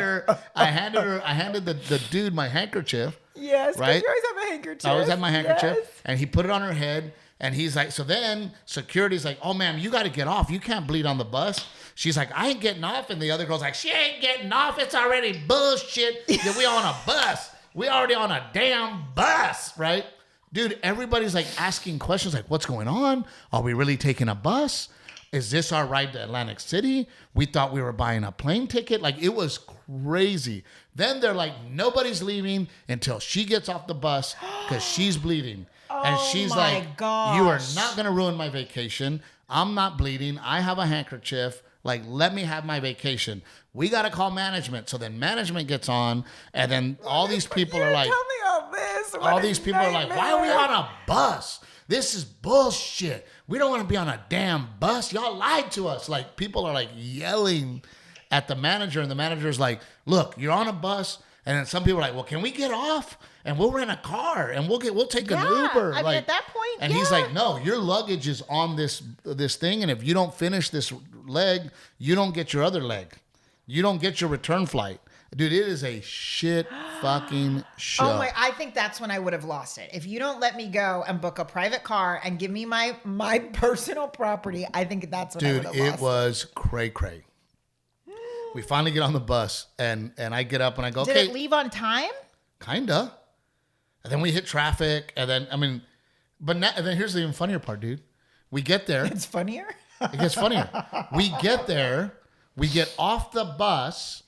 Speaker 1: the dude my handkerchief.
Speaker 2: Yes, because
Speaker 1: right?
Speaker 2: you always have a handkerchief.
Speaker 1: I always have my handkerchief.
Speaker 2: Yes.
Speaker 1: And he put it on her head. And he's like, so then security's like, oh, ma'am, you got to get off. You can't bleed on the bus. She's like, I ain't getting off. And the other girl's like, she ain't getting off. It's already bullshit that we on a bus. We already on a damn bus, right? Dude, everybody's like asking questions like, what's going on? Are we really taking a bus? Is this our ride to Atlantic City? We thought we were buying a plane ticket. Like, it was crazy. Then they're like, nobody's leaving until she gets off the bus because she's bleeding. And she's like,
Speaker 2: gosh.
Speaker 1: you are not going to ruin my vacation. I'm not bleeding. I have a handkerchief. Like, let me have my vacation. We got to call management. So then management gets on. And then all these people are like,
Speaker 2: tell me all this.
Speaker 1: all these people are like, why are we on a bus? This is bullshit. We don't want to be on a damn bus. Y'all lied to us. Like, people are like yelling at the manager. And the manager's like, look, you're on a bus. And then some people are like, well, can we get off and we'll rent a car and we'll take an Uber?
Speaker 2: I mean, at that point,
Speaker 1: and he's like, no, your luggage is on this thing, and if you don't finish this leg, you don't get your other leg. You don't get your return flight. Dude, it is a shit fucking show.
Speaker 2: Oh my! I think that's when I would have lost it. If you don't let me go and book a private car and give me my personal property, I think that's when I would have lost it.
Speaker 1: Dude, it was cray-cray. We finally get on the bus, and I get up and I go, okay.
Speaker 2: Did it leave on time?
Speaker 1: Kinda. And then we hit traffic, and then, and then here's the even funnier part, dude. We get there.
Speaker 2: It's funnier?
Speaker 1: It gets funnier. We get there. We get off the bus.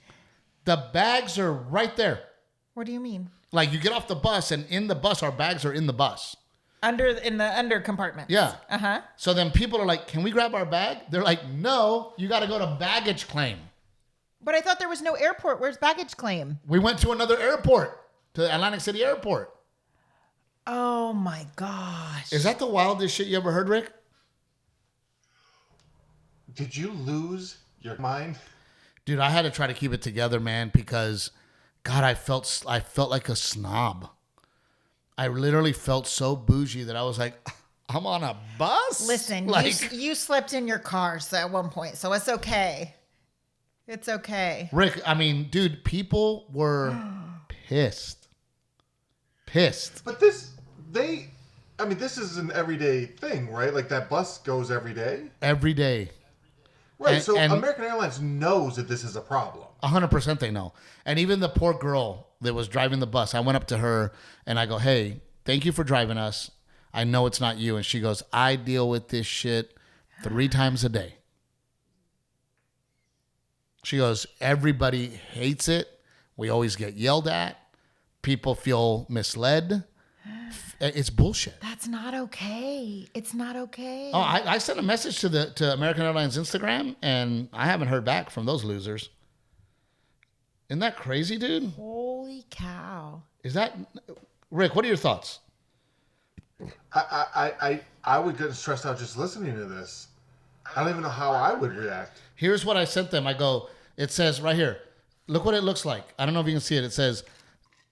Speaker 1: The bags are right there.
Speaker 2: What do you mean?
Speaker 1: Like, you get off the bus, and in the bus, our bags are in the bus.
Speaker 2: In the under compartment.
Speaker 1: Yeah.
Speaker 2: Uh-huh.
Speaker 1: So then people are like, can we grab our bag? They're like, no, you got to go to baggage claim.
Speaker 2: But I thought there was no airport. Where's baggage claim?
Speaker 1: We went to another airport, to the Atlantic City Airport.
Speaker 2: Oh, my gosh.
Speaker 1: Is that the wildest shit you ever heard, Rick?
Speaker 3: Did you lose your mind?
Speaker 1: Dude, I had to try to keep it together, man, because, God, I felt like a snob. I literally felt so bougie that I was like, I'm on a bus?
Speaker 2: Listen,
Speaker 1: like,
Speaker 2: you slept in your car at one point, so it's okay. It's okay.
Speaker 1: Rick, I mean, dude, people were pissed. Pissed.
Speaker 3: But this is an everyday thing, right? Like, that bus goes every day?
Speaker 1: Every day.
Speaker 3: Right, so American Airlines knows that this is a problem.
Speaker 1: 100% they know. And even the poor girl that was driving the bus, I went up to her and I go, hey, thank you for driving us. I know it's not you. And she goes, I deal with this shit 3 times a day. She goes, everybody hates it. We always get yelled at. People feel misled. It's bullshit.
Speaker 2: That's not okay. It's not okay.
Speaker 1: Oh, I sent a message to American Airlines Instagram, and I haven't heard back from those losers. Isn't that crazy, dude?
Speaker 2: Holy cow.
Speaker 1: Is that... Rick, what are your thoughts?
Speaker 3: I would get stressed out just listening to this. I don't even know how I would react.
Speaker 1: Here's what I sent them. I go, it says right here, look what it looks like. I don't know if you can see it. It says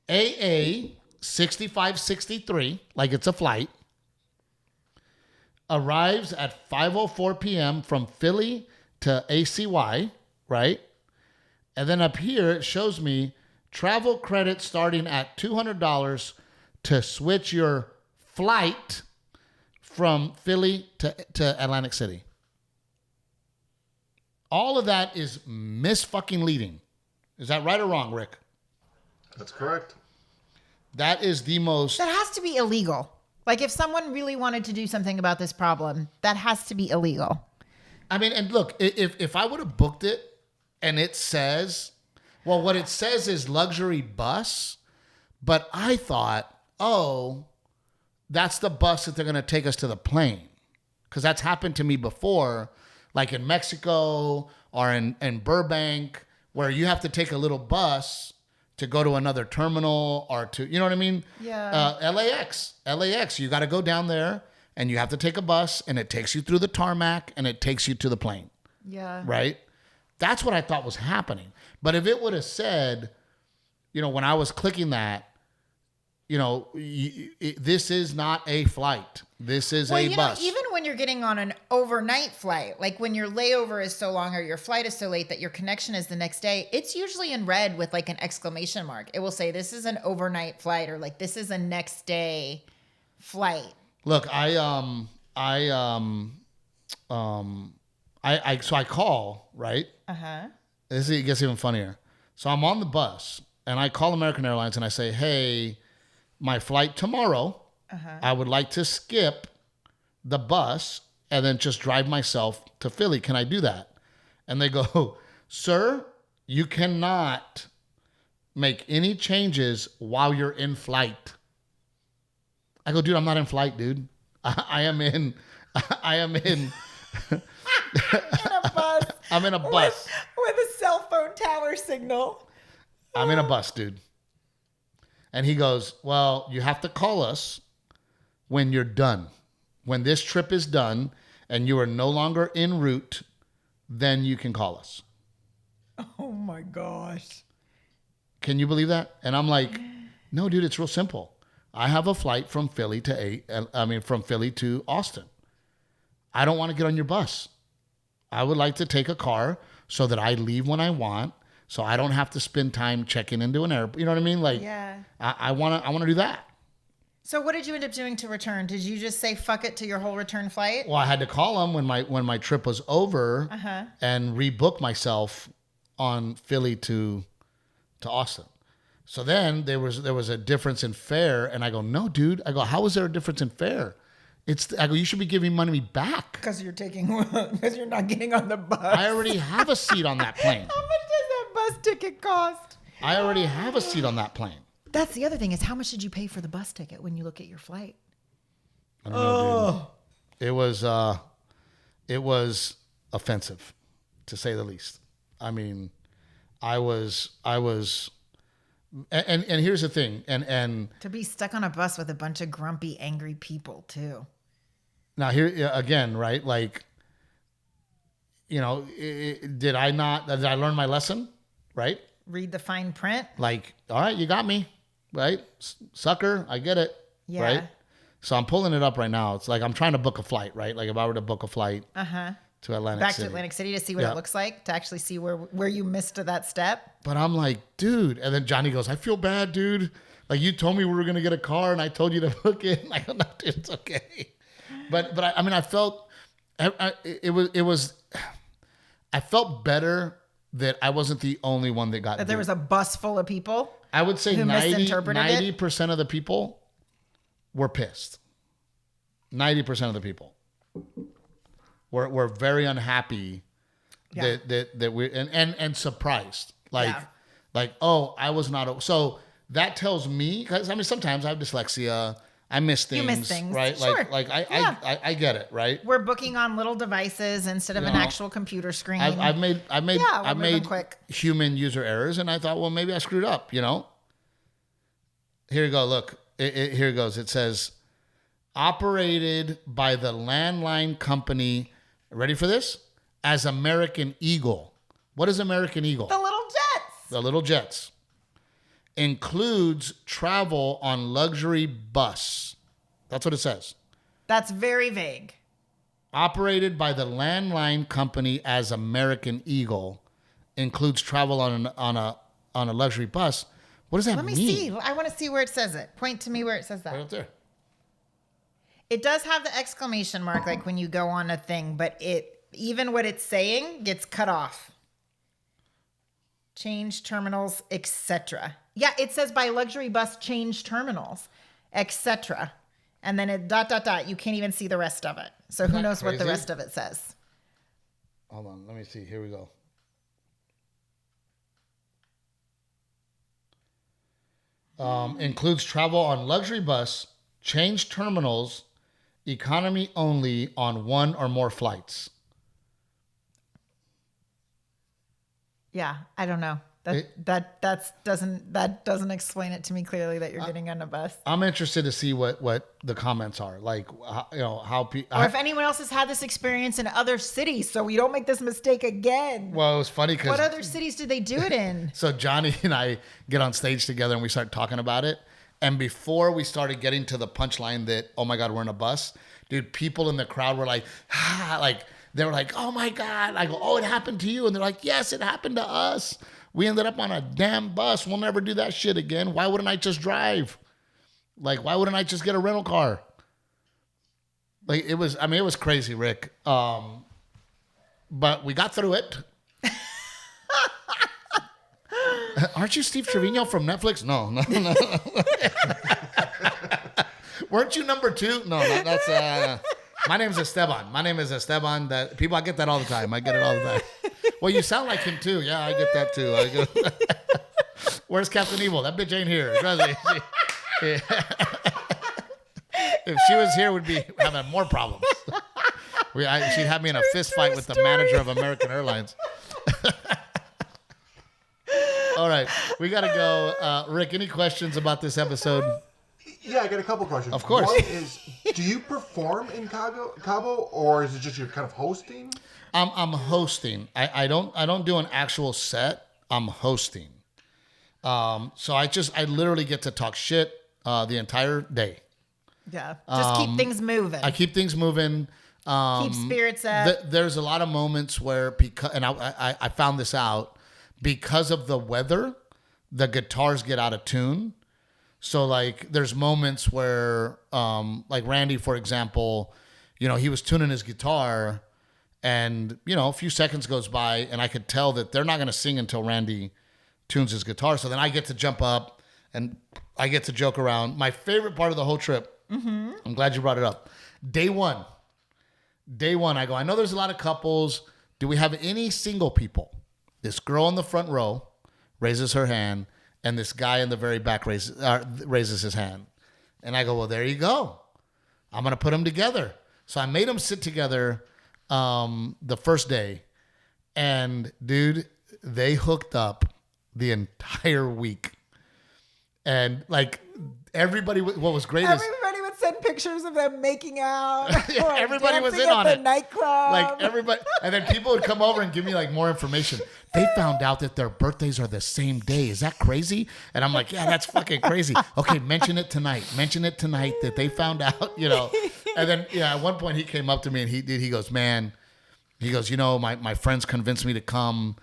Speaker 1: AA 6563, like it's a flight, arrives at 5:04 p.m. from Philly to ACY, right? And then up here, it shows me travel credit starting at $200 to switch your flight from Philly to Atlantic City. All of that is mis-fucking leading. Is that right or wrong, Rick?
Speaker 3: That's correct.
Speaker 1: That is the most...
Speaker 2: That has to be illegal. Like, if someone really wanted to do something about this problem, that has to be illegal.
Speaker 1: I mean, and look, if I would have booked it and it says... Well, what it says is luxury bus, but I thought, oh, that's the bus that they're going to take us to the plane. Because that's happened to me before, like in Mexico or in Burbank, where you have to take a little bus to go to another terminal or to, you know what I mean?
Speaker 2: Yeah.
Speaker 1: LAX, you got to go down there and you have to take a bus and it takes you through the tarmac and it takes you to the plane.
Speaker 2: Yeah.
Speaker 1: Right? That's what I thought was happening. But if it would have said, you know, when I was clicking that, you know, this is not a flight. This is a bus.
Speaker 2: Even when you're getting on an overnight flight, like when your layover is so long or your flight is so late that your connection is the next day, it's usually in red with like an exclamation mark. It will say this is an overnight flight or like this is a next day flight.
Speaker 1: Look, so I call, right?
Speaker 2: Uh-huh.
Speaker 1: It gets even funnier. So I'm on the bus and I call American Airlines and I say, hey, my flight tomorrow, I would like to skip the bus and then just drive myself to Philly. Can I do that? And they go, sir, you cannot make any changes while you're in flight. I go, dude, I'm not in flight, dude. I am in
Speaker 2: In a bus.
Speaker 1: I'm in a bus.
Speaker 2: With a cell phone tower signal.
Speaker 1: I'm in a bus, dude. And he goes, well, you have to call us when you're done. When this trip is done and you are no longer en route, then you can call us.
Speaker 2: Oh, my gosh.
Speaker 1: Can you believe that? And I'm like, no, dude, it's real simple. I have a flight from Philly to Austin. I don't want to get on your bus. I would like to take a car so that I leave when I want, so I don't have to spend time checking into an airport. You know what I mean? Like,
Speaker 2: Yeah.
Speaker 1: I want to do that.
Speaker 2: So what did you end up doing to return? Did you just say fuck it to your whole return flight?
Speaker 1: Well, I had to call them when my trip was over and rebook myself on Philly to Austin. So then there was a difference in fare, and I go, no, dude. I go, how is there a difference in fare? I go, you should be giving money back.
Speaker 2: Because you're not getting on the bus.
Speaker 1: I already have a seat on that plane.
Speaker 2: How much does that bus ticket cost?
Speaker 1: I already have a seat on that plane.
Speaker 2: That's the other thing is how much did you pay for the bus ticket when you look at your flight?
Speaker 1: I don't know, dude. It was offensive, to say the least. I mean, I was, and here's the thing, and
Speaker 2: to be stuck on a bus with a bunch of grumpy, angry people too.
Speaker 1: Now here again, right? Like, you know, did I learn my lesson? Right?
Speaker 2: Read the fine print.
Speaker 1: Like, all right, you got me, right? Sucker, I get it.
Speaker 2: Yeah.
Speaker 1: Right? So I'm pulling it up right now. It's like I'm trying to book a flight, right? Like if I were to book a flight to Atlantic
Speaker 2: Back
Speaker 1: City.
Speaker 2: to Atlantic City to see what it looks like, to actually see where you missed that step.
Speaker 1: But I'm like, dude. And then Johnny goes, I feel bad, dude. Like you told me we were going to get a car and I told you to book it. And I go, no, dude, it's okay. But I felt, I felt better that I wasn't the only one that got
Speaker 2: That there was a bus full of people.
Speaker 1: I would say
Speaker 2: who
Speaker 1: 90% of the people were pissed. 90% of the people were very unhappy that we and surprised. Like, oh, I was not. So that tells me, because I mean, sometimes I have dyslexia. I miss things.
Speaker 2: You miss things,
Speaker 1: right?
Speaker 2: sure.
Speaker 1: I get it, right?
Speaker 2: We're booking on little devices instead of an actual computer screen.
Speaker 1: I've made
Speaker 2: quick.
Speaker 1: human user errors, and I thought, well, maybe I screwed up. You know. Here you go. Look, here it goes. It says, operated by the landline company. Ready for this? As American Eagle. What is American Eagle?
Speaker 2: The little jets.
Speaker 1: The little jets. Includes travel on luxury bus. That's what it says.
Speaker 2: That's very vague.
Speaker 1: Operated by the landline company as American Eagle. Includes travel on a luxury bus. What does that mean?
Speaker 2: Let me see. I want to see where it says it. Point to me where it says that.
Speaker 1: Right up there.
Speaker 2: It does have the exclamation mark like when you go on a thing, but even what it's saying gets cut off. Change terminals, etc. Yeah, it says by luxury bus change terminals, etc. And then it ... You can't even see the rest of it. So who knows what the rest of it says?
Speaker 1: Hold on. Let me see. Here we go. Includes travel on luxury bus, change terminals, economy only on one or more flights.
Speaker 2: Yeah, I don't know. That doesn't explain it to me clearly that you're getting on a bus.
Speaker 1: I'm interested to see what the comments are like. How people,
Speaker 2: or if anyone else has had this experience in other cities, so we don't make this mistake again.
Speaker 1: Well, it was funny because
Speaker 2: what other cities did they do it in?
Speaker 1: So Johnny and I get on stage together and we start talking about it. And before we started getting to the punchline that, oh my God, we're in a bus, dude, people in the crowd were like, they were like, oh my God. I go, oh, it happened to you. And they're like, yes, it happened to us. We ended up on a damn bus. We'll never do that shit again. Why wouldn't I just drive? Like, why wouldn't I just get a rental car? Like, it was crazy, Rick. But we got through it. Aren't you Steve Trevino from Netflix? No. Weren't you number 2? No, that's my name's Esteban. That people, I get that all the time. I get it all the time. Well, you sound like him too. Yeah, I get that too. Where's Captain Evil? That bitch ain't here. Trust me. If she was here, we'd be having more problems. She'd have me in a fist fight with the manager of American Airlines. All right, we got to go. Rick, any questions about this episode?
Speaker 3: Yeah, I got a couple questions.
Speaker 1: Of course.
Speaker 3: One is, do you perform in Cabo, or is it just you're kind of hosting?
Speaker 1: I'm hosting. I don't do an actual set. I'm hosting. So I literally get to talk shit the entire day.
Speaker 2: Yeah. Just keep things moving.
Speaker 1: I keep things moving.
Speaker 2: Keep spirits up.
Speaker 1: There's a lot of moments where and I found this out because of the weather, the guitars get out of tune. So like there's moments where like Randy, for example, he was tuning his guitar and a few seconds goes by and I could tell that they're not going to sing until Randy tunes his guitar. So then I get to jump up and I get to joke around. My favorite part of the whole trip, I'm glad you brought it up. Day one, I go, I know there's a lot of couples. Do we have any single people? This girl in the front row raises her hand, and this guy in the very back raises his hand. And I go, well, there you go. I'm going to put them together. So I made them sit together the first day. And, dude, they hooked up the entire week. And, like, everybody, what was great is...
Speaker 2: Everybody would send pictures of them making out.
Speaker 1: Everybody was in on it.
Speaker 2: Nightclub.
Speaker 1: Like everybody, and then people would come over and give me like more information. They found out that their birthdays are the same day. Is that crazy? And I'm like, yeah, that's fucking crazy. Okay, mention it tonight that they found out, And then at one point he came up to me and he goes, man, my friends convinced me to come.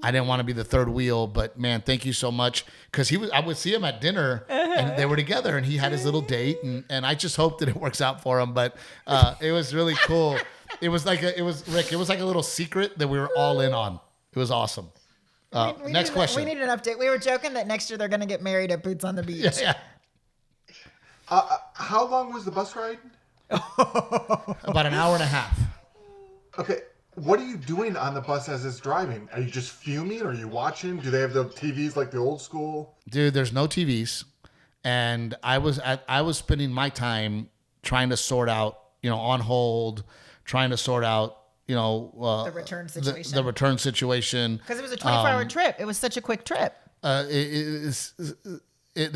Speaker 1: I didn't want to be the third wheel, but man, thank you so much. Because I would see him at dinner and they were together and he had his little date and I just hope that it works out for him. But it was really cool. It was like a little secret that we were all in on. It was awesome. Next question.
Speaker 2: We need an update. We were joking that next year they're going to get married at Boots on the Beach.
Speaker 1: Yeah.
Speaker 3: How long was the bus ride?
Speaker 1: About an hour and a half.
Speaker 3: Okay. What are you doing on the bus as it's driving? Are you just fuming? Are you watching? Do they have the TVs like the old school?
Speaker 1: Dude, there's no TVs. And I was spending my time trying to sort out, on hold, trying to sort out,
Speaker 2: the return situation.
Speaker 1: The return situation.
Speaker 2: Because it was a 24-hour trip. It was such a quick trip.
Speaker 1: There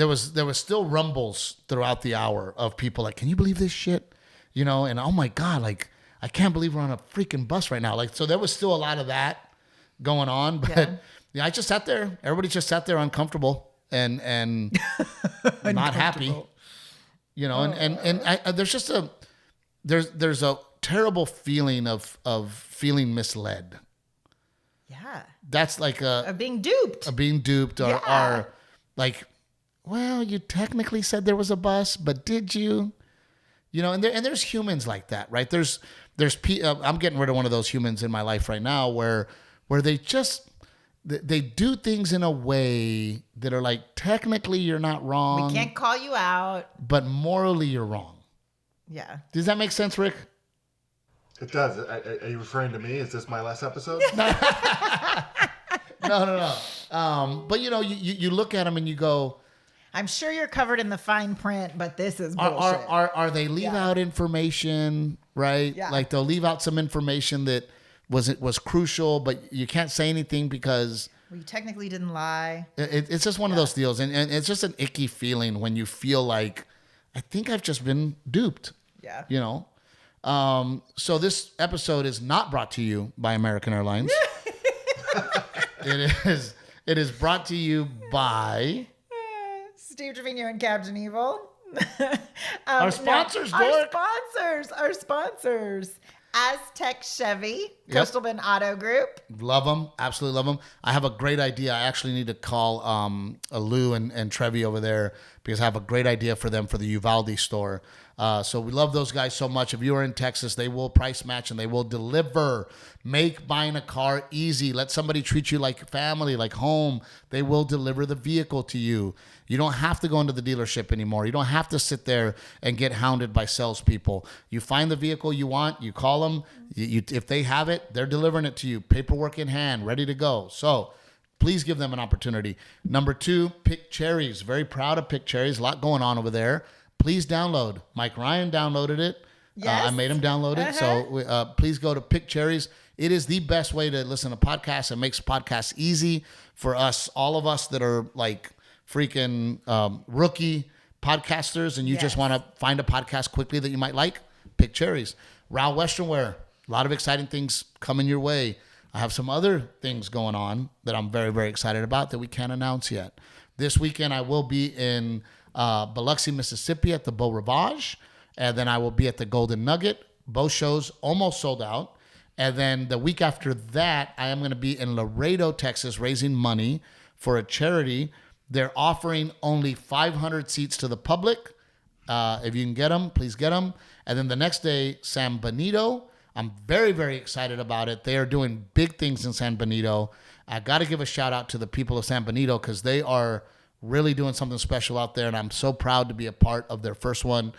Speaker 1: was still rumbles throughout the hour of people like, can you believe this shit? And oh my God, like, I can't believe we're on a freaking bus right now. Like, so there was still a lot of that going on, but I just sat there. Everybody just sat there uncomfortable and not happy, and there's just there's a terrible feeling of feeling misled.
Speaker 2: Yeah.
Speaker 1: That's like
Speaker 2: of being duped.
Speaker 1: Or like, well, you technically said there was a bus, but did you? And there's humans like that, right? I'm getting rid of one of those humans in my life right now where they do things in a way that are like, technically you're not wrong.
Speaker 2: We can't call you out.
Speaker 1: But morally you're wrong.
Speaker 2: Yeah.
Speaker 1: Does that make sense, Rick?
Speaker 3: It does. Are you referring to me? Is this my last episode?
Speaker 1: No. But you look at them and you go,
Speaker 2: I'm sure you're covered in the fine print, but this is bullshit.
Speaker 1: Are they leave out information, right?
Speaker 2: Yeah.
Speaker 1: Like they'll leave out some information that was crucial, but you can't say anything because
Speaker 2: you technically didn't lie.
Speaker 1: It's just one of those deals, and it's just an icky feeling when you feel like, I think I've just been duped.
Speaker 2: Yeah.
Speaker 1: So this episode is not brought to you by American Airlines. It is brought to you by
Speaker 2: Steve Trevino and Captain Evil.
Speaker 1: Our sponsors, Dork.
Speaker 2: Our sponsors. Aztec Chevy, Coastal Bend Auto Group.
Speaker 1: Love them. Absolutely love them. I have a great idea. I actually need to call Lou and Trevi over there because I have a great idea for them for the Uvalde store. So we love those guys so much. If you are in Texas, they will price match and they will deliver. Make buying a car easy. Let somebody treat you like family, like home. They will deliver the vehicle to you. You don't have to go into the dealership anymore. You don't have to sit there and get hounded by salespeople. You find the vehicle you want. You call them. If they have it, they're delivering it to you. Paperwork in hand, ready to go. So please give them an opportunity. Number 2, Pick Cherries. Very proud of Pick Cherries. A lot going on over there. Please download. Mike Ryan downloaded it.
Speaker 2: Yes.
Speaker 1: I made him download it. So please go to Pick Cherries. It is the best way to listen to podcasts. It makes podcasts easy for us, all of us that are like freaking rookie podcasters and you just want to find a podcast quickly that you might like. Pick Cherries. Rao Western Wear. A lot of exciting things coming your way. I have some other things going on that I'm very, very excited about that we can't announce yet. This weekend, I will be in Biloxi, Mississippi at the Beau Rivage. And then I will be at the Golden Nugget. Both shows almost sold out. And then the week after that, I am going to be in Laredo, Texas, raising money for a charity. They're offering only 500 seats to the public. If you can get them, please get them. And then the next day, San Benito. I'm very, very excited about it. They are doing big things in San Benito. I got to give a shout out to the people of San Benito because they are really doing something special out there. And I'm so proud to be a part of their first one.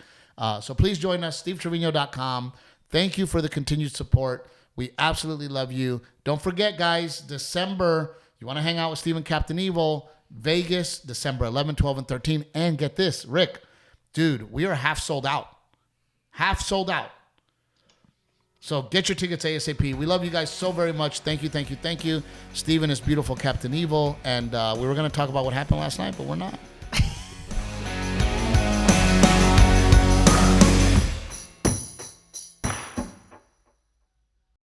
Speaker 1: So please join us, SteveTrevino.com. Thank you for the continued support. We absolutely love you. Don't forget, guys, December, you want to hang out with Steve and Captain Evil, Vegas, December 11, 12, and 13. And get this, Rick, dude, we are half sold out. Half sold out. So get your tickets ASAP. We love you guys so very much. Thank you, thank you, thank you. Steve and his beautiful Captain Evil. And we were going to talk about what happened last night, but we're not.